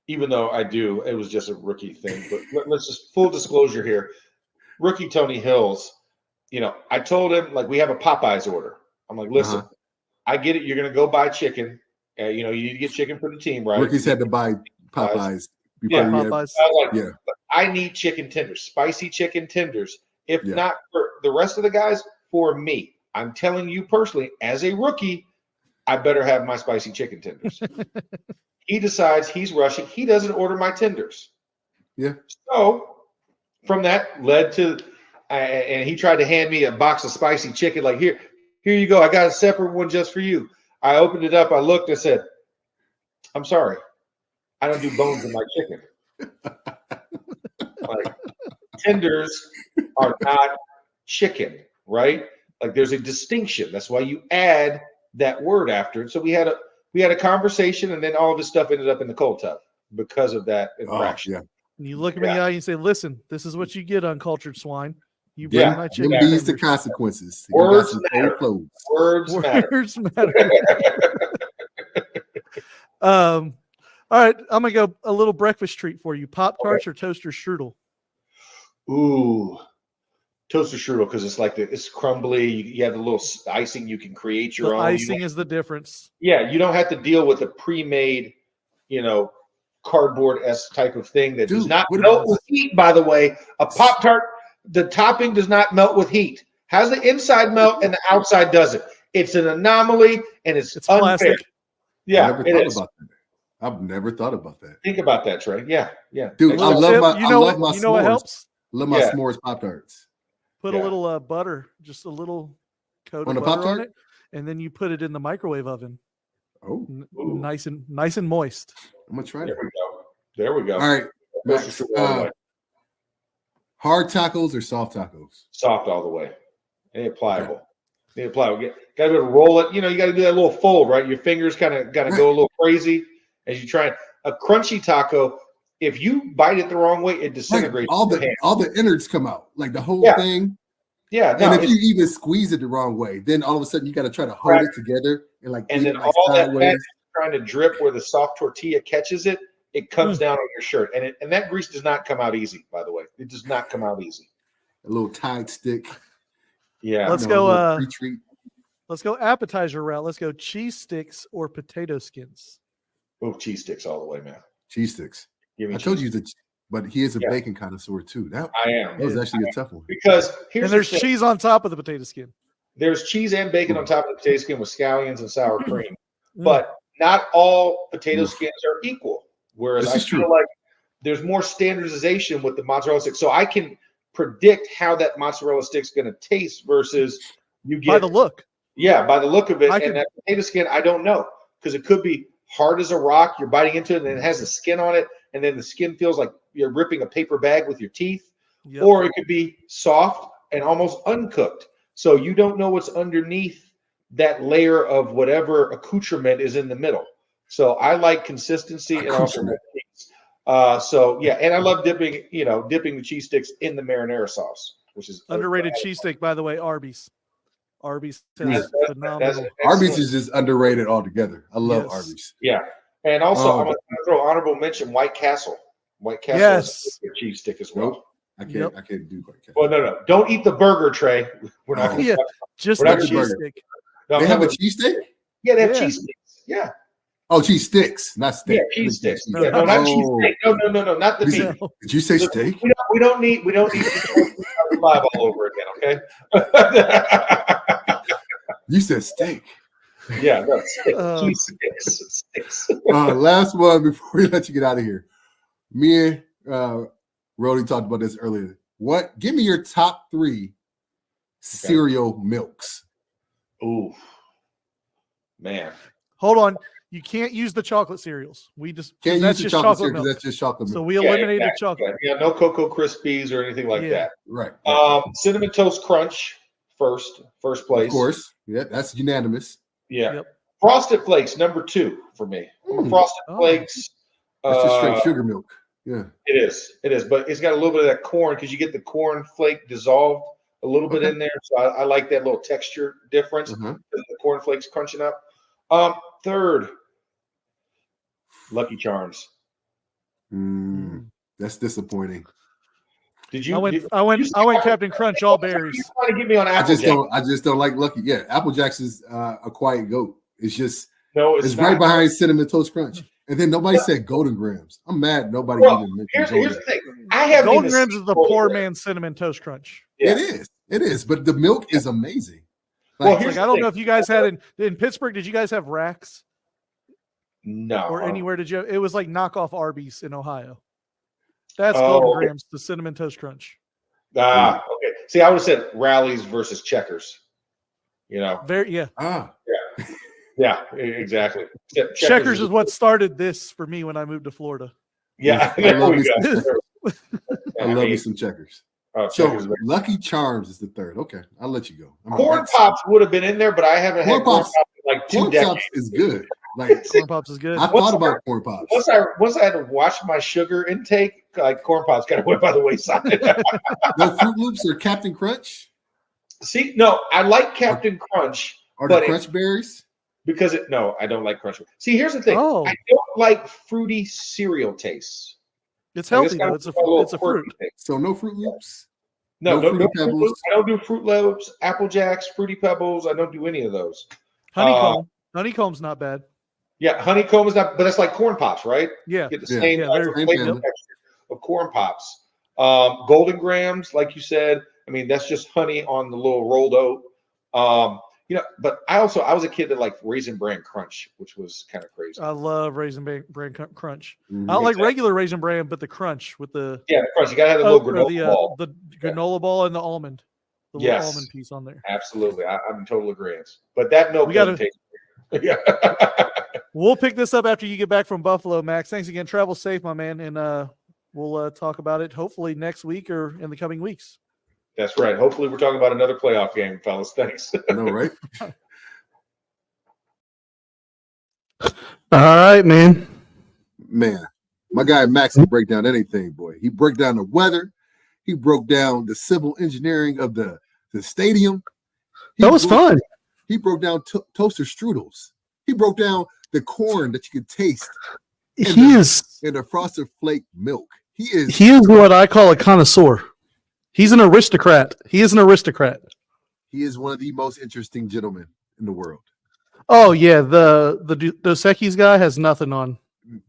Even though I do, it was just a rookie thing. But let's just full disclosure here. Rookie Tony Hills, I told him, like, we have a Popeyes order. I'm like, listen, I get it. You're going to go buy chicken. You need to get chicken for the team, right? Rookies had to buy Popeyes. Popeyes. But I need chicken tenders, spicy chicken tenders. If not for the rest of the guys, for me. I'm telling you personally, as a rookie, I better have my spicy chicken tenders. He decides he's rushing. He doesn't order my tenders. Yeah. So from that led to, and he tried to hand me a box of spicy chicken. Like, here you go. I got a separate one just for you. I opened it up. I looked. I said, I'm sorry. I don't do bones in my chicken. Like, tenders are not chicken, right? Like, there's a distinction. That's why you add that word after it. So we had a conversation, and then all of this stuff ended up in the cold tub because of that infraction. And you look at me in the eye and you say, listen, this is what you get, uncultured swine. You bring my chicken. These the consequences. Words matter. Words matter. All right, I'm gonna go a little breakfast treat for you: Pop-Tarts or toaster strudel. Ooh, toaster strudel because it's crumbly. You have the little icing. You can create your The own. icing is the difference. Yeah, you don't have to deal with a pre-made, cardboard-esque type of thing that does not melt with heat. By the way, a Pop-Tart, the topping does not melt with heat. Has the inside melt and the outside doesn't. It's an anomaly and it's unfair. Plastic. Yeah, I've never thought about that. Think about that, Trey. Yeah. Dude, I love my s'mores. You know what helps? Love my s'mores Pop-Tarts. Put a little butter, just a little coat on of the butter Pop-Tart? on it, and then you put it in the microwave oven. Oh, nice and moist. I'm gonna try it. There we go. All right, Max, hard tacos or soft tacos? Soft all the way. They ain't pliable. Okay. They ain't pliable. Got to be able to roll it. You got to do that little fold, right? Your fingers kind of got to go a little crazy as you try it. A crunchy taco, if you bite it the wrong way, it disintegrates. All the innards come out, like the whole thing. Yeah, and if you even squeeze it the wrong way, then all of a sudden you got to try to hold it together and then all that fat trying to drip where the soft tortilla catches it, it comes down on your shirt, and that grease does not come out easy. By the way, it does not come out easy. A little Tide stick. Yeah, let's go. Let's go appetizer route. Let's go cheese sticks or potato skins. Oh, cheese sticks all the way, man. Cheese sticks. I told you that. But he is a bacon connoisseur too. That was actually a tough one. Because there's cheese on top of the potato skin. There's cheese and bacon on top of the potato skin with scallions and sour cream. But not all potato skins are equal. Whereas I feel like there's more standardization with the mozzarella stick. So I can predict how that mozzarella stick's going to taste versus you get by the look. Yeah, by the look of it. And that potato skin, I don't know. Because it could be hard as a rock. You're biting into it and it has a skin on it. And then the skin feels like you're ripping a paper bag with your teeth, or it could be soft and almost uncooked. So you don't know what's underneath that layer of whatever accoutrement is in the middle. So I like consistency and also cheese. And I love dipping the cheese sticks in the marinara sauce, which is underrated cheese stick, by the way. Arby's has phenomenal. Arby's is just underrated altogether. I love Arby's. Yeah. And also, I'm going to throw honorable mention White Castle. White Castle is a cheese stick as well. Nope. I can't do White Castle. Well, no. Don't eat the burger, Trey. We're not going to just the cheese stick. No, they have a cheese stick? Yeah, they have cheese sticks. Yeah. Oh, cheese sticks, not steak. Yeah, cheese sticks. No, not cheese steak. No, not the meat. Did you say steak? We don't need live all over again, okay? You said steak. Yeah, no, sticks. Last one before we let you get out of here. Me and Rody talked about this earlier. Give me your top 3 cereal milks. Ooh, man. Hold on. You can't use the chocolate cereals. We just can't use the chocolate cereal because that's just chocolate milk. So we eliminated chocolate. Yeah, no Cocoa Krispies or anything like that. Right. Cinnamon Toast Crunch first place. Of course. Yeah, that's unanimous. Yeah. Yep. Frosted Flakes, number 2 for me. Frosted Flakes. That's just straight sugar milk. Yeah. It is. But it's got a little bit of that corn because you get the corn flake dissolved a little bit in there. So I like that little texture difference. The corn flakes crunching up. Third, Lucky Charms. That's disappointing. Did you? I went Captain Crunch all berries. You trying to get me on Applejack? I just don't like Lucky. Yeah, Applejack's is a quiet goat. It's just it's right behind Cinnamon Toast Crunch. And then nobody said Golden Grams. I'm mad nobody even mentioned here's the thing. I have Golden Grams is the poor man's Cinnamon Toast Crunch. Yeah. It is. But the milk is amazing. I don't know if you guys had in Pittsburgh. Did you guys have Racks? No. Or anywhere did you? It was like knockoff Arby's in Ohio. That's Golden Grams, the Cinnamon Toast Crunch. Okay. See, I would have said Rallies versus Checkers. Yeah, exactly. Checkers is what started this for me when I moved to Florida. Yeah, I love me some Checkers. Lucky Charms is the third. Okay, I'll let you go. Corn Pops would have been in there, but I haven't had Corn Pops in like 2 decades. Pops is good. Like Corn Pops is good. I thought about Corn Pops. Once I had to watch my sugar intake, like Corn Pops kind of went by the wayside. No Fruit Loops or Captain Crunch? See, no, I like Captain Crunch. Are the Crunch Berries? Because no, I don't like Crunch. See, here's the thing. Oh. I don't like fruity cereal tastes. It's Like, healthy kind though. of It's a fruit. taste. So no Fruit Loops? No, No Fruity Fruit Loops. Pebbles? I don't do Fruit Loops, Apple Jacks, Fruity Pebbles. I don't do any of those. Honeycomb. Honeycomb's not bad. Yeah, honeycomb is not, but it's like corn pops, right? Yeah. Get the Yeah. same Yeah, type they're- of Same flavor family. texture of corn pops. Golden grams, like you said. I mean, that's just honey on the little rolled oat. But I was a kid that liked Raisin Bran Crunch, which was kind of crazy. I love Raisin Bran Crunch. Mhm. I don't like Exactly. regular Raisin Bran, but the crunch with the Yeah, the crunch. You gotta have the little granola ball. the granola ball and the almond, the Yes. little almond piece on there. Absolutely, I'm in total agreement. But that milk We gotta- doesn't taste. Yeah. We'll pick this up after you get back from Buffalo, Max. Thanks again. Travel safe, my man, and we'll talk about it hopefully next week or in the coming weeks. That's right. Hopefully, we're talking about another playoff game, fellas. Thanks. I know, right? All right, man. Man, my guy Max can break down anything, boy. He broke down the weather. He broke down the civil engineering of the stadium. That was fun. He broke down toaster strudels. He broke down the corn that you could taste He is in the frosted flake milk. He is what I call a connoisseur. He's an aristocrat. He is an aristocrat. one of the most interesting gentlemen in the world. Oh yeah, the Dos Equis guy has nothing on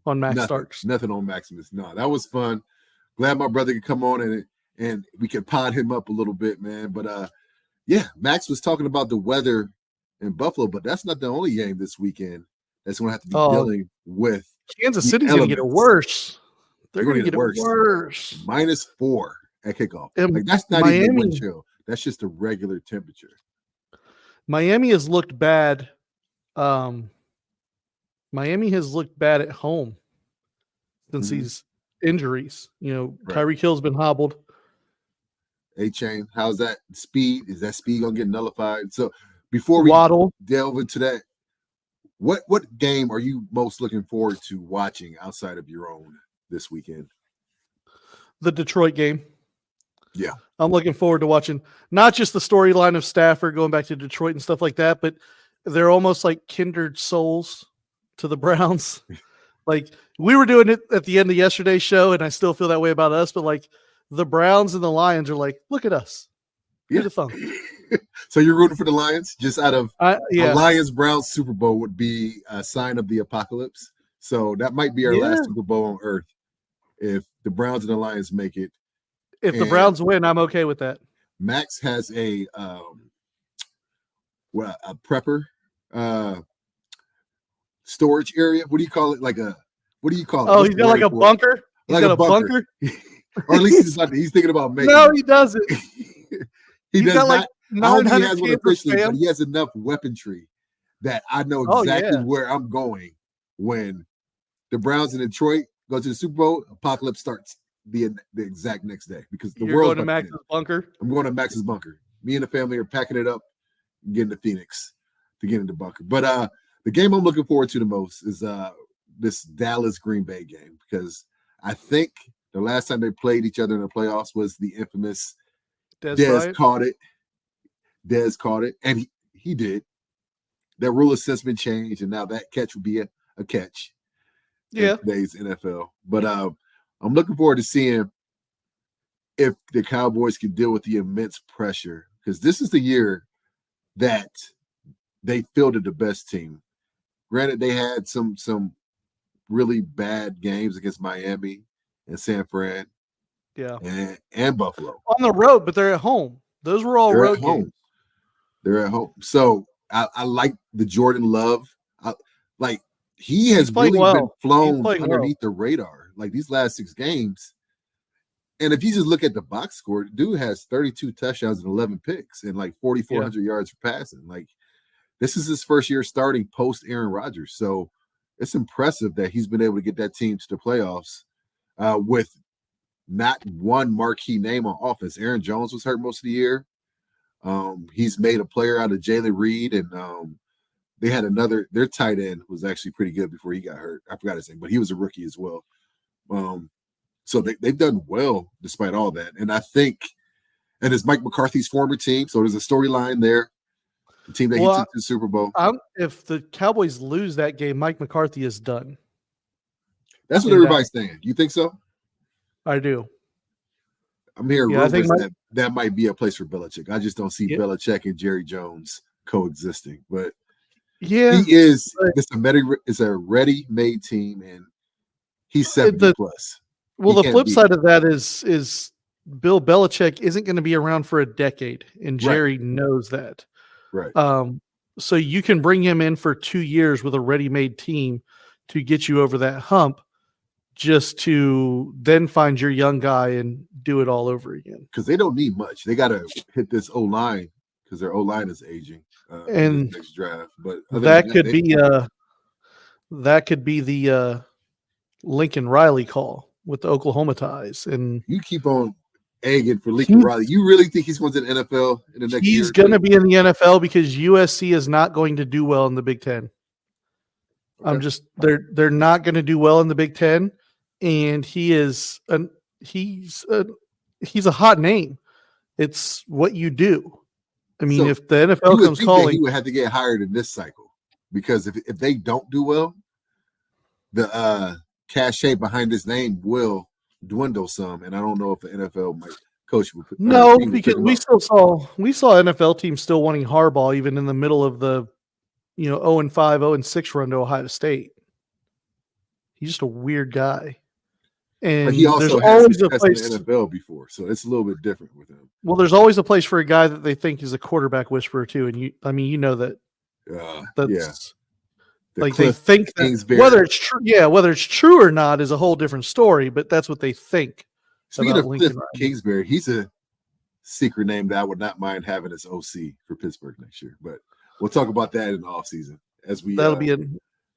Max Starks. Nothing on Maximus. No, that was fun. Glad my brother could come on and we could pod him up a little bit, man. But yeah, Max was talking about the weather in Buffalo, but that's not the only game this weekend that's going to have to be dealing with. Kansas the City's going to get it elements. worse. They're going to get it worse. -4 at kickoff. And Like that's not even the Miami- wind chill. That's just the regular temperature. Miami has looked bad. Miami has looked bad at home since Mhm. these injuries. You know, Right. Tyreek Hill's been hobbled. A-Chain, how's that speed? Is that speed going to get nullified? So before we Waddle. delve into that, what game are you most looking forward to watching outside of your own this weekend? The Detroit game. Yeah. I'm looking forward to watching not just the storyline of Stafford going back to Detroit and stuff like that, but they're almost like kindred souls to the Browns. Like we were doing it at the end of yesterday's show, and I still feel that way about us, but like the Browns and the Lions are like, look at us. Here's the fun. So you're rooting for the Lions? Just out of Yeah. a Lions-Browns Super Bowl would be a sign of the apocalypse. So that might be our last Super Bowl on earth if the Browns and the Lions make it. If the And Browns win, I'm okay with that. Max has a prepper storage area. What do you call it? What do you call it? Oh, What's he's the got like word a for it? bunker. He's Like got a a bunker. Or at least he's thinking about making. No, it. he doesn't. He He's does got not. like I don't think he 900 has one cans of officially, but Spam. he has enough weaponry that I know Oh, exactly yeah. where I'm going when the Browns in Detroit go to the Super Bowl. Apocalypse starts the exact next day because the You're world's going to about to Max's end. bunker. I'm going to Max's bunker. Me and the family are packing it up, and getting to Phoenix to get in the bunker. But the game I'm looking forward to the most is this Dallas Green Bay game because I think the last time they played each other in the playoffs was the infamous Dez Dez Bryant. caught it. Dez caught it, and he did. That rule has since been changed, and now that catch will be a catch Yeah. in today's NFL. But I'm looking forward to seeing if the Cowboys can deal with the immense pressure because this is the year that they fielded the best team. Granted, they had some really bad games against Miami and San Fran Yeah. and Buffalo. On the road, but they're at home. Those were all They're road at home. games. They're at home. So I like the Jordan Love. He has playing really well. been flown He's playing underneath the radar like these last 6 games. And if you just look at the box score, dude has 32 touchdowns and 11 picks and like 4,400 yards for passing. Like this is his first year starting post Aaron Rodgers. So it's impressive that he's been able to get that team to the playoffs with not one marquee name on offense. Aaron Jones was hurt most of the year. He's made a player out of Jalen Reed, and they had their tight end was actually pretty good before he got hurt. I forgot his name, but he was a rookie as well. So they've done well despite all that. And I think, and it's Mike McCarthy's former team, so there's a storyline there. the team that he took to the Super Bowl. If the Cowboys lose that game, Mike McCarthy is done. That's what everybody's saying. You think so? I do. I'm hearing rumors that might be a place for Belichick. I just don't see Belichick and Jerry Jones coexisting. But he is. It's a ready-made team, and he's 70 plus. Well, the flip side of that is Bill Belichick isn't going to be around for a decade, and Jerry knows that. Right. So you can bring him in for 2 years with a ready-made team to get you over that hump, just to then find your young guy and do it all over again. Because they don't need much. They got to hit this O-line because their O-line is aging and in the next draft. But that could be the Lincoln Riley call with the Oklahoma ties. And you keep on egging for Lincoln Riley. You really think he's going to the NFL in the next year? He's going to be in the NFL because USC is not going to do well in the Big Ten. Okay. They're not going to do well in the Big Ten. And he's a hot name. It's what you do. I mean, if the NFL comes calling, he would have to get hired in this cycle, because if they don't do well, the cachet behind his name will dwindle some. And I don't know if the NFL might coach would. No, because we saw NFL teams still wanting Harbaugh even in the middle of the 0-5, 0-6 run to Ohio State. He's just a weird guy. And but he also has always a place in the NFL before, so it's a little bit different with him. Well, there's always a place for a guy that they think is a quarterback whisperer too, and you know that. That's like they think that whether it's true or not is a whole different story, but that's what they think. Speaking of Cliff Kingsbury, he's a secret name that I would not mind having as OC for Pittsburgh next year, but we'll talk about that in the offseason as we.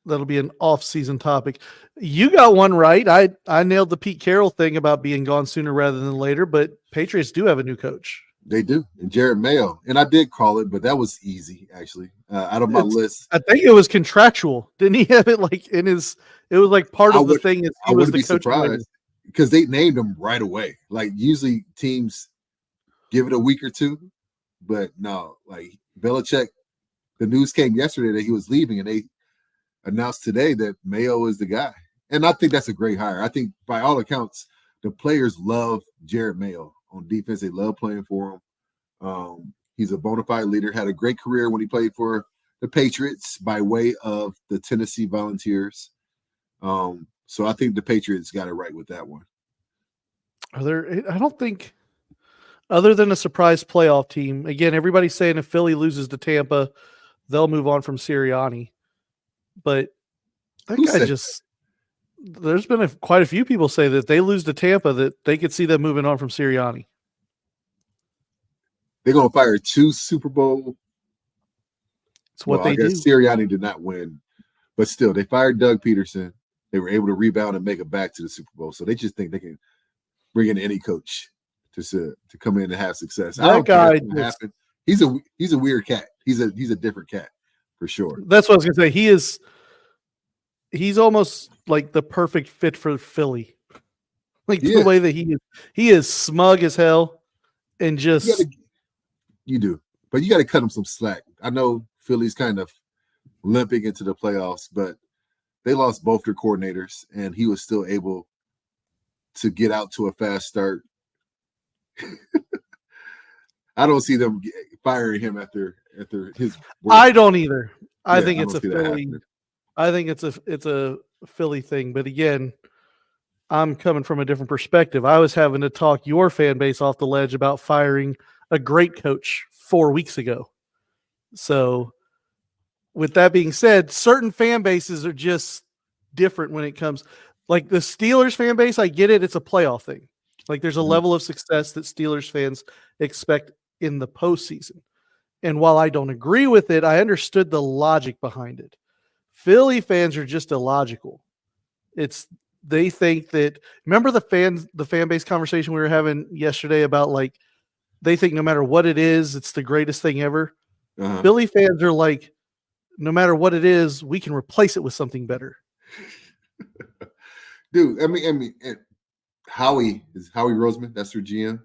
That'll be an off-season topic. You got one right. I nailed the Pete Carroll thing about being gone sooner rather than later, but Patriots do have a new coach. They do, and Jared Mayo. And I did call it, but that was easy, actually. Out of my list. I think it was contractual. Didn't he have it like in his – it was like part of the thing. I wouldn't be surprised because they named him right away. Like usually teams give it a week or two, but no, like Belichick, the news came yesterday that he was leaving, and they announced today that Mayo is the guy. And I think that's a great hire. I think by all accounts, the players love Jared Mayo on defense. They love playing for him. He's a bona fide leader, had a great career when he played for the Patriots by way of the Tennessee Volunteers. So I think the Patriots got it right with that one. I don't think, other than a surprise playoff team, again, everybody's saying if Philly loses to Tampa, they'll move on from Sirianni. But that guy there's been quite a few people say that they lose to Tampa that they could see them moving on from Sirianni. They're going to fire 2 Super Bowl. It's what they do. Sirianni did not win, but still, they fired Doug Peterson. They were able to rebound and make it back to the Super Bowl. So they just think they can bring in any coach to come in and have success. That guy, he's a weird cat. He's a different cat. For sure. That's what I was going to say. He's almost like the perfect fit for Philly. Like the way that he is smug as hell and just. You do. But you got to cut him some slack. I know Philly's kind of limping into the playoffs, but they lost both their coordinators, and he was still able to get out to a fast start. I don't see them firing him after his work. I don't either. I think it's a Philly. I think it's a Philly thing. But again, I'm coming from a different perspective. I was having to talk your fan base off the ledge about firing a great coach 4 weeks ago. So with that being said, certain fan bases are just different when it comes. Like the Steelers fan base, I get it. It's a playoff thing. Like there's a level of success that Steelers fans expect in the postseason. And while I don't agree with it, I understood the logic behind it. Philly fans are just illogical. They think that, remember the fan base conversation we were having yesterday about like, they think no matter what it is, it's the greatest thing ever. Uh-huh. Philly fans are like, no matter what it is, we can replace it with something better. Dude, I mean, Howie Roseman, that's their GM.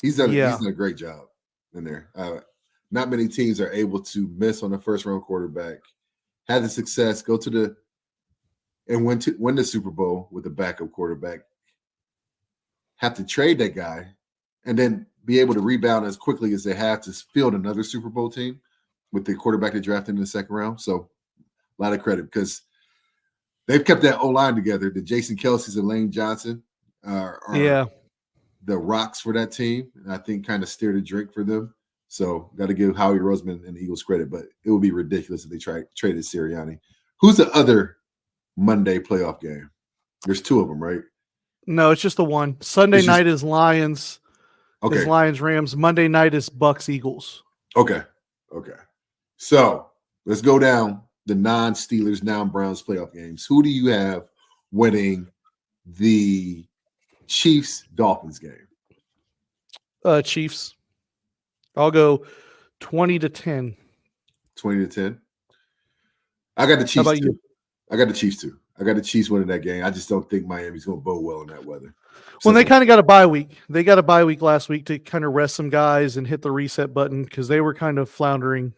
He's done a great job in there. not many teams are able to miss on a first-round quarterback, have the success, go to win the Super Bowl with a backup quarterback, have to trade that guy, and then be able to rebound as quickly as they have to field another Super Bowl team with the quarterback they drafted in the second round. So a lot of credit because they've kept that O-line together. The Jason Kelsey's and Lane Johnson are the rocks for that team, and I think kind of steered a drink for them. So got to give Howie Roseman and the Eagles credit, but it would be ridiculous if they traded Sirianni. Who's the other Monday playoff game? There's two of them, right? No, it's just the one. Sunday night is Lions. Okay. Is Lions Rams. Monday night is Bucks Eagles. Okay. So let's go down the non-Steelers, non-Browns playoff games. Who do you have winning the Chiefs-Dolphins game? Chiefs. I'll go 20-10. 20-10. I got the Chiefs. How about too. you? I got the Chiefs too. I got the Chiefs winning that game. I just don't think Miami's going to bow well in that weather. Well, they kind of got a bye week. They got a bye week last week to kind of rest some guys and hit the reset button because they were kind of floundering.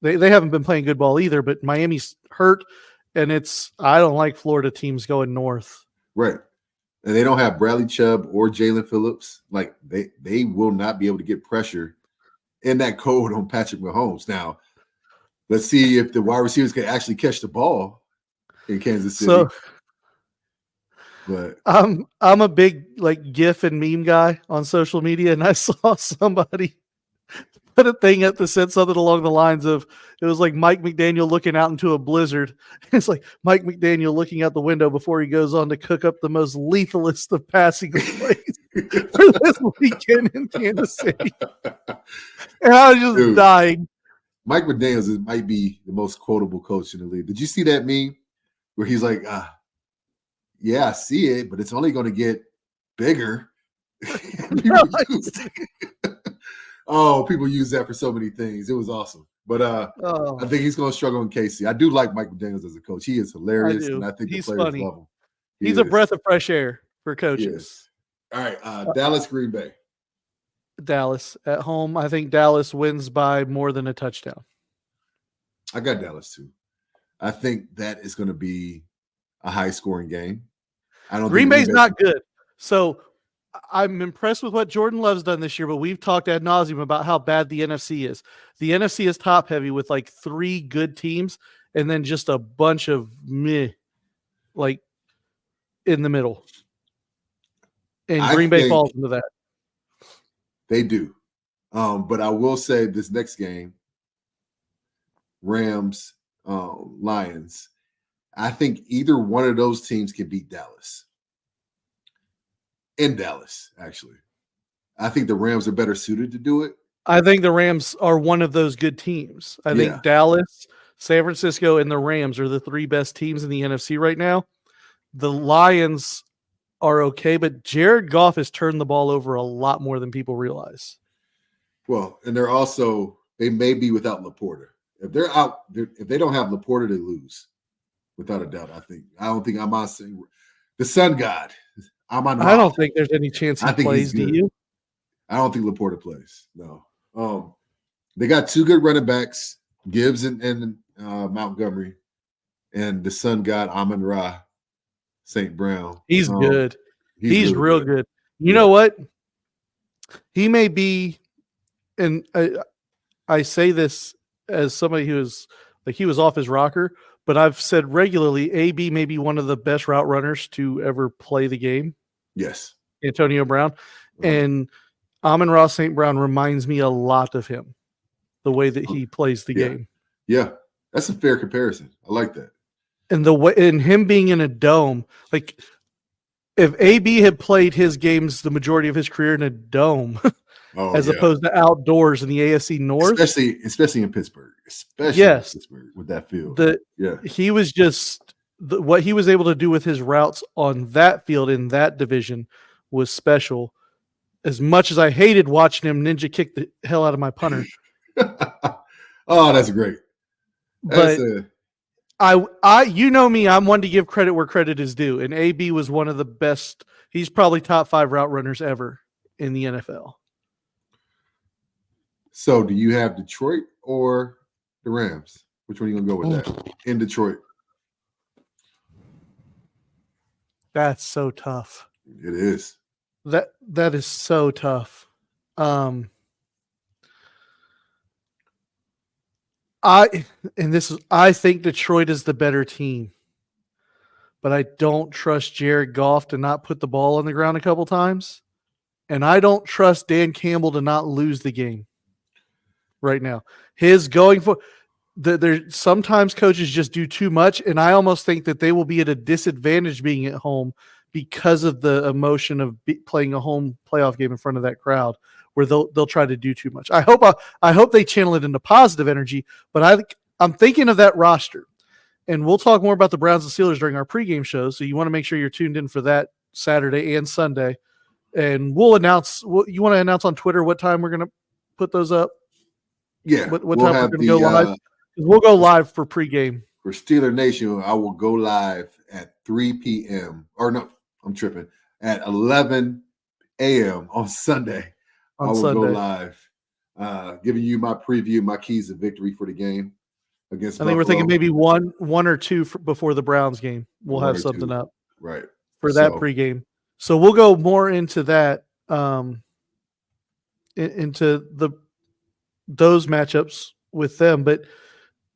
They haven't been playing good ball either, but Miami's hurt, and I don't like Florida teams going north. Right. And they don't have Bradley Chubb or Jalen Phillips. Like they will not be able to get pressure in that cold on Patrick Mahomes. Now, let's see if the wide receivers can actually catch the ball in Kansas City. So, but I'm a big like GIF and meme guy on social media, and I saw somebody put a thing up that said something along the lines of it was like Mike McDaniel looking out into a blizzard. It's like Mike McDaniel looking out the window before he goes on to cook up the most lethalist of passing plays for this weekend in Kansas City. And I was just dying. Mike McDaniels might be the most quotable coach in the league. Did you see that meme where he's like, yeah, I see it, but it's only going to get bigger. People use that for so many things. It was awesome. But I think he's going to struggle in KC. I do like Mike McDaniels as a coach. He is hilarious, and I think he's the players funny. love him. He's a breath of fresh air for coaches. All right, Dallas, Green Bay. Dallas at home. I think Dallas wins by more than a touchdown. I got Dallas too. I think that is going to be a high-scoring game. Green Bay's not good. So I'm impressed with what Jordan Love's done this year, but we've talked ad nauseum about how bad the NFC is. The NFC is top heavy with like 3 good teams and then just a bunch of meh, like in the middle. And Green Bay falls into that. They do. But I will say this next game, Rams, Lions, I think either one of those teams can beat Dallas. In Dallas, actually. I think the Rams are better suited to do it. I think the Rams are one of those good teams. I think Dallas, San Francisco, and the Rams are the 3 best teams in the NFC right now. The Lions are okay, but Jared Goff has turned the ball over a lot more than people realize. Well, and they may be without Laporta. If they're out, if they don't have Laporta, they lose. Without a doubt, I don't think Amon saying the Sun God. I don't think there's any chance he plays. Do you? I don't think Laporta plays. No. They got 2 good running backs, Gibbs and Montgomery, and the Sun God Amon-Ra St. Brown. He's good. He's really real good. You know what? He may be, and I say this as somebody who is like he was off his rocker, but I've said regularly, AB may be one of the best route runners to ever play the game. Yes. Antonio Brown. And Amon-Ra St. Brown reminds me a lot of him, the way that he plays the game. Yeah. That's a fair comparison. I like that. And the way, and him being in a dome, like if AB had played his games the majority of his career in a dome, as opposed to outdoors in the AFC North, especially in Pittsburgh, in Pittsburgh with that field. He was just what he was able to do with his routes on that field in that division was special. As much as I hated watching him ninja kick the hell out of my punter. Oh, that's great. But I you know me, I'm one to give credit where credit is due, and AB was one of the best. He's probably top 5 route runners ever in the NFL. So do you have Detroit or the Rams? Which one are you going to go with that? In Detroit. That's so tough. It is. That is so tough. I think Detroit is the better team, but I don't trust Jared Goff to not put the ball on the ground a couple times, and I don't trust Dan Campbell to not lose the game right now. His going for there sometimes coaches just do too much, and I almost think that they will be at a disadvantage being at home because of the emotion of playing a home playoff game in front of that crowd, where they'll try to do too much. I hope they channel it into positive energy, but I'm thinking of that roster, and we'll talk more about the Browns and Steelers during our pregame shows. So you want to make sure you're tuned in for that Saturday and Sunday, and we'll announce. You want to announce on Twitter what time we're going to put those up? Yeah. What time we're going to go live? We'll go live for pregame. For Steeler Nation, I will go live at 3 p.m. Or no, I'm tripping. At 11 a.m. on Sunday. I will go live, giving you my preview, my keys to victory for the game against Buffalo. I think we're thinking maybe one or two before the Browns game. We'll have something up right for that pregame. So we'll go more into that, into those matchups with them. But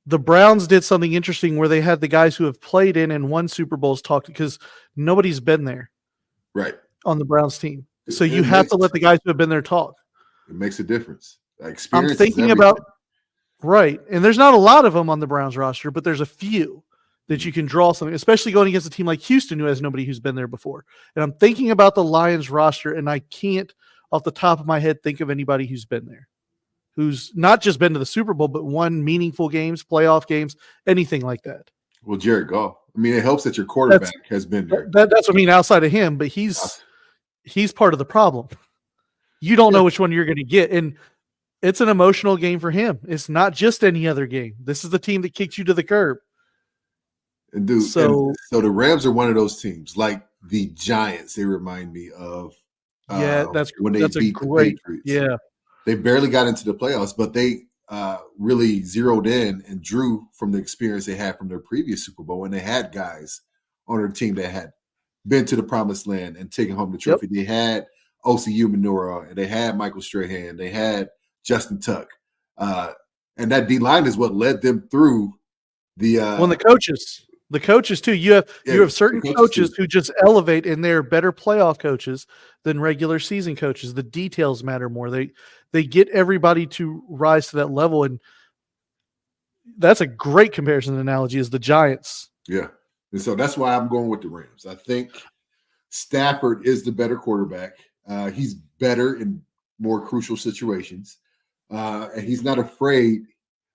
the Browns did something interesting where they had the guys who have played in and won Super Bowls talk, because nobody's been there, right, on the Browns team. So you have to let the guys who have been there talk. It makes a difference. Experience. I'm thinking about right, and there's not a lot of them on the Browns roster, but there's a few that you can draw something, especially going against a team like Houston who has nobody who's been there before. And I'm thinking about the Lions roster, and I can't, off the top of my head, think of anybody who's been there, who's not just been to the Super Bowl, but won meaningful games, playoff games, anything like that. Well, Jared Goff. I mean, it helps that your quarterback has been there. That's what I mean, outside of him, but he's part of the problem. You don't know which one you're going to get, and it's an emotional game for him. It's not just any other game. This is the team that kicked you to the curb. And dude, so the Rams are one of those teams, like the Giants. They remind me of that's when they beat the Patriots. Yeah, they barely got into the playoffs, but they really zeroed in and drew from the experience they had from their previous Super Bowl, and they had guys on their team that had been to the promised land and taken home the trophy. They had OCU Minora, and they had Michael Strahan, they had Justin Tuck, and that D line is what led them through the. The coaches too. You have certain coaches who just elevate, and they're better playoff coaches than regular season coaches. The details matter more. They get everybody to rise to that level, and that's a great comparison analogy. Is the Giants? Yeah, and so that's why I'm going with the Rams. I think Stafford is the better quarterback. He's better in more crucial situations, and he's not afraid.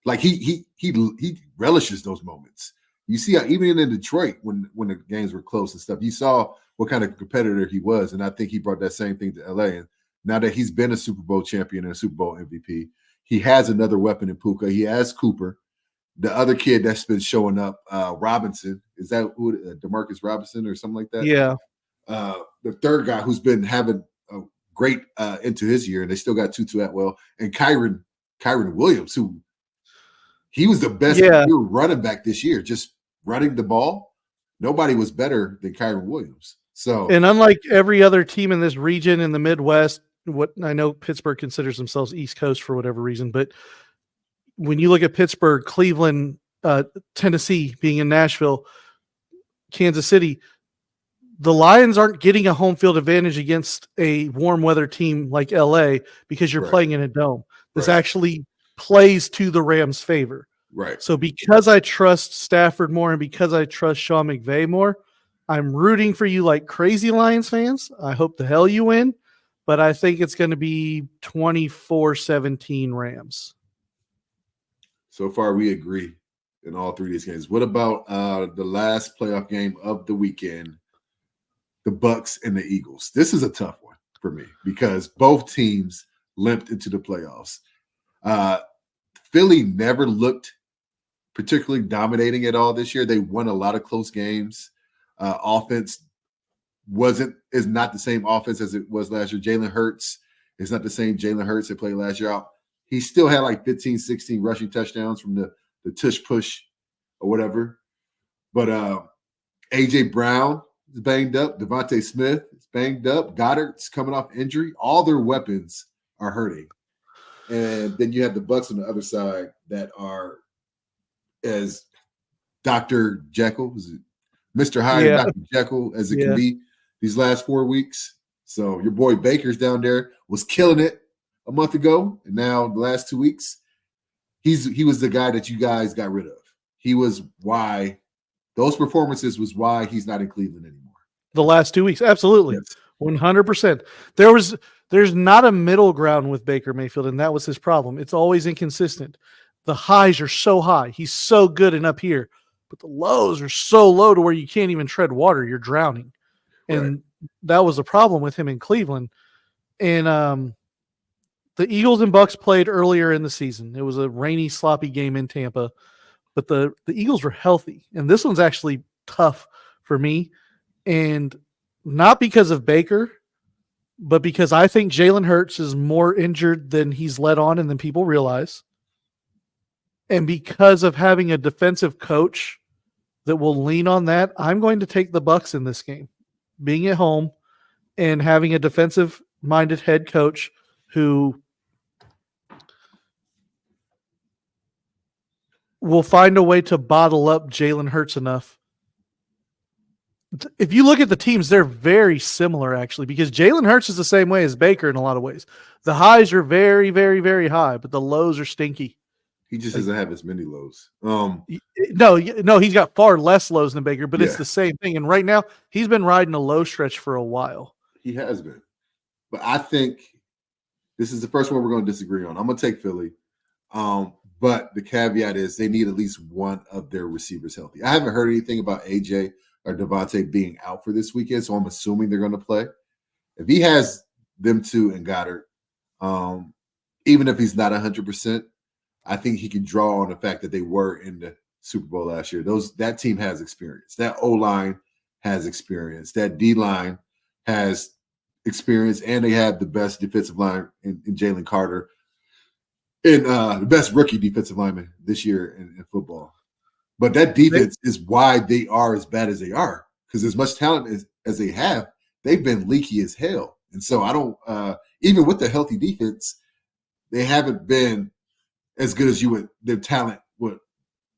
Like he relishes those moments. You see how even in Detroit, when the games were close and stuff, you saw what kind of competitor he was, and I think he brought that same thing to LA. And now that he's been a Super Bowl champion and a Super Bowl MVP, he has another weapon in Puka. He has Cooper, the other kid that's been showing up, Robinson. Is that who? Demarcus Robinson or something like that? Yeah. The third guy who's been having a great into his year, and they still got Tutu Atwell and Kyron Williams, who he was the best running back this year, just running the ball. Nobody was better than Kyron Williams. So, and unlike every other team in this region in the Midwest, what I know Pittsburgh considers themselves East Coast for whatever reason, but when you look at Pittsburgh, Cleveland, Tennessee, being in Nashville, Kansas City, the Lions aren't getting a home field advantage against a warm weather team like LA because you're playing in a dome. This actually plays to the Rams' favor. Right. So because I trust Stafford more and because I trust Sean McVay more, I'm rooting for you like crazy Lions fans. I hope the hell you win, but I think it's going to be 24-17 Rams. So far, we agree in all three of these games. What about the last playoff game of the weekend, the Bucks and the Eagles? This is a tough one for me because both teams limped into the playoffs. Philly never looked particularly dominating at all this year. They won a lot of close games. Offense is not the same offense as it was last year. Jalen Hurts is not the same Jalen Hurts that played last year. he still had like 15, 16 rushing touchdowns from the tush push or whatever. But A.J. Brown is banged up. Devontae Smith is banged up. Goddard's coming off injury. All their weapons are hurting. And then you have the Bucs on the other side that are as Dr. Jekyll, is it Mr. Hyde and Dr. Jekyll as it can be these last 4 weeks. So your boy Baker's down there, was killing it a month ago, and now the last 2 weeks, he was the guy that you guys got rid of. He was why those performances was why he's not in Cleveland anymore. The last 2 weeks, absolutely, Yes. 100%. There's not a middle ground with Baker Mayfield, and that was his problem. It's always inconsistent. The highs are so high. He's so good and up here, but the lows are so low to where you can't even tread water. You're drowning. And that was a problem with him in Cleveland. And the Eagles and Bucs played earlier in the season. It was a rainy, sloppy game in Tampa, but the Eagles were healthy. And this one's actually tough for me. And not because of Baker, but because I think Jalen Hurts is more injured than he's let on and than people realize. And because of having a defensive coach that will lean on that, I'm going to take the Bucs in this game. Being at home and having a defensive-minded head coach who will find a way to bottle up Jalen Hurts enough. If you look at the teams, they're very similar, actually, because Jalen Hurts is the same way as Baker in a lot of ways. The highs are very, very, very high, but the lows are stinky. He just doesn't have as many lows. No, he's got far less lows than Baker, but it's the same thing. And right now, he's been riding a low stretch for a while. He has been. But I think this is the first one we're going to disagree on. I'm going to take Philly. But the caveat is they need at least one of their receivers healthy. I haven't heard anything about AJ or Devontae being out for this weekend, so I'm assuming they're going to play. If he has them two and Goddard, even if he's not 100%, I think he can draw on the fact that they were in the Super Bowl last year. That team has experience. That O-line has experience. That D-line has experience, and they have the best defensive line in Jalen Carter and the best rookie defensive lineman this year in football. But that defense is why they are as bad as they are, because as much talent as they have, they've been leaky as hell. And so I don't even with the healthy defense, they haven't been as good as their talent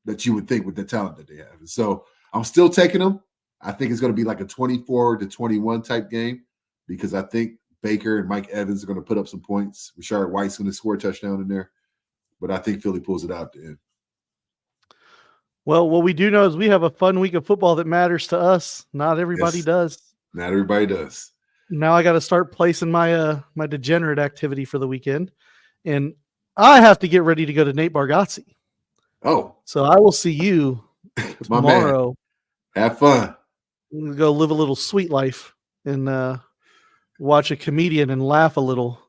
that you would think with the talent that they have. And so I'm still taking them. I think it's going to be like a 24-21 type game because I think Baker and Mike Evans are going to put up some points. Rashard White's going to score a touchdown in there. But I think Philly pulls it out at the end. Well, what we do know is we have a fun week of football that matters to us. Not everybody does. Not everybody does. Now I got to start placing my my degenerate activity for the weekend. And I have to get ready to go to Nate Bargatze. Oh. So I will see you tomorrow. Have fun. We'll go live a little sweet life and watch a comedian and laugh a little.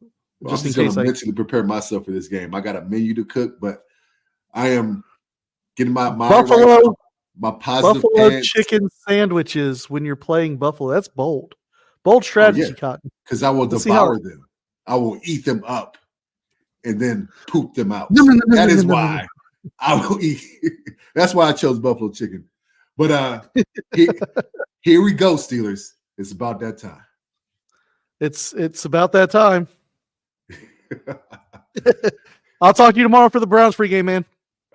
Well, just in case I mentally prepare myself for this game. I got a menu to cook, but I am getting my mind right, my positive Buffalo chicken sandwiches when you're playing Buffalo. That's bold. Bold strategy, Cotton. Because I will devour them. I will eat them up and then poop them out. That is why I will eat. That's why I chose buffalo chicken. But here we go, Steelers. It's about that time. It's about that time. I'll talk to you tomorrow for the Browns pregame, man.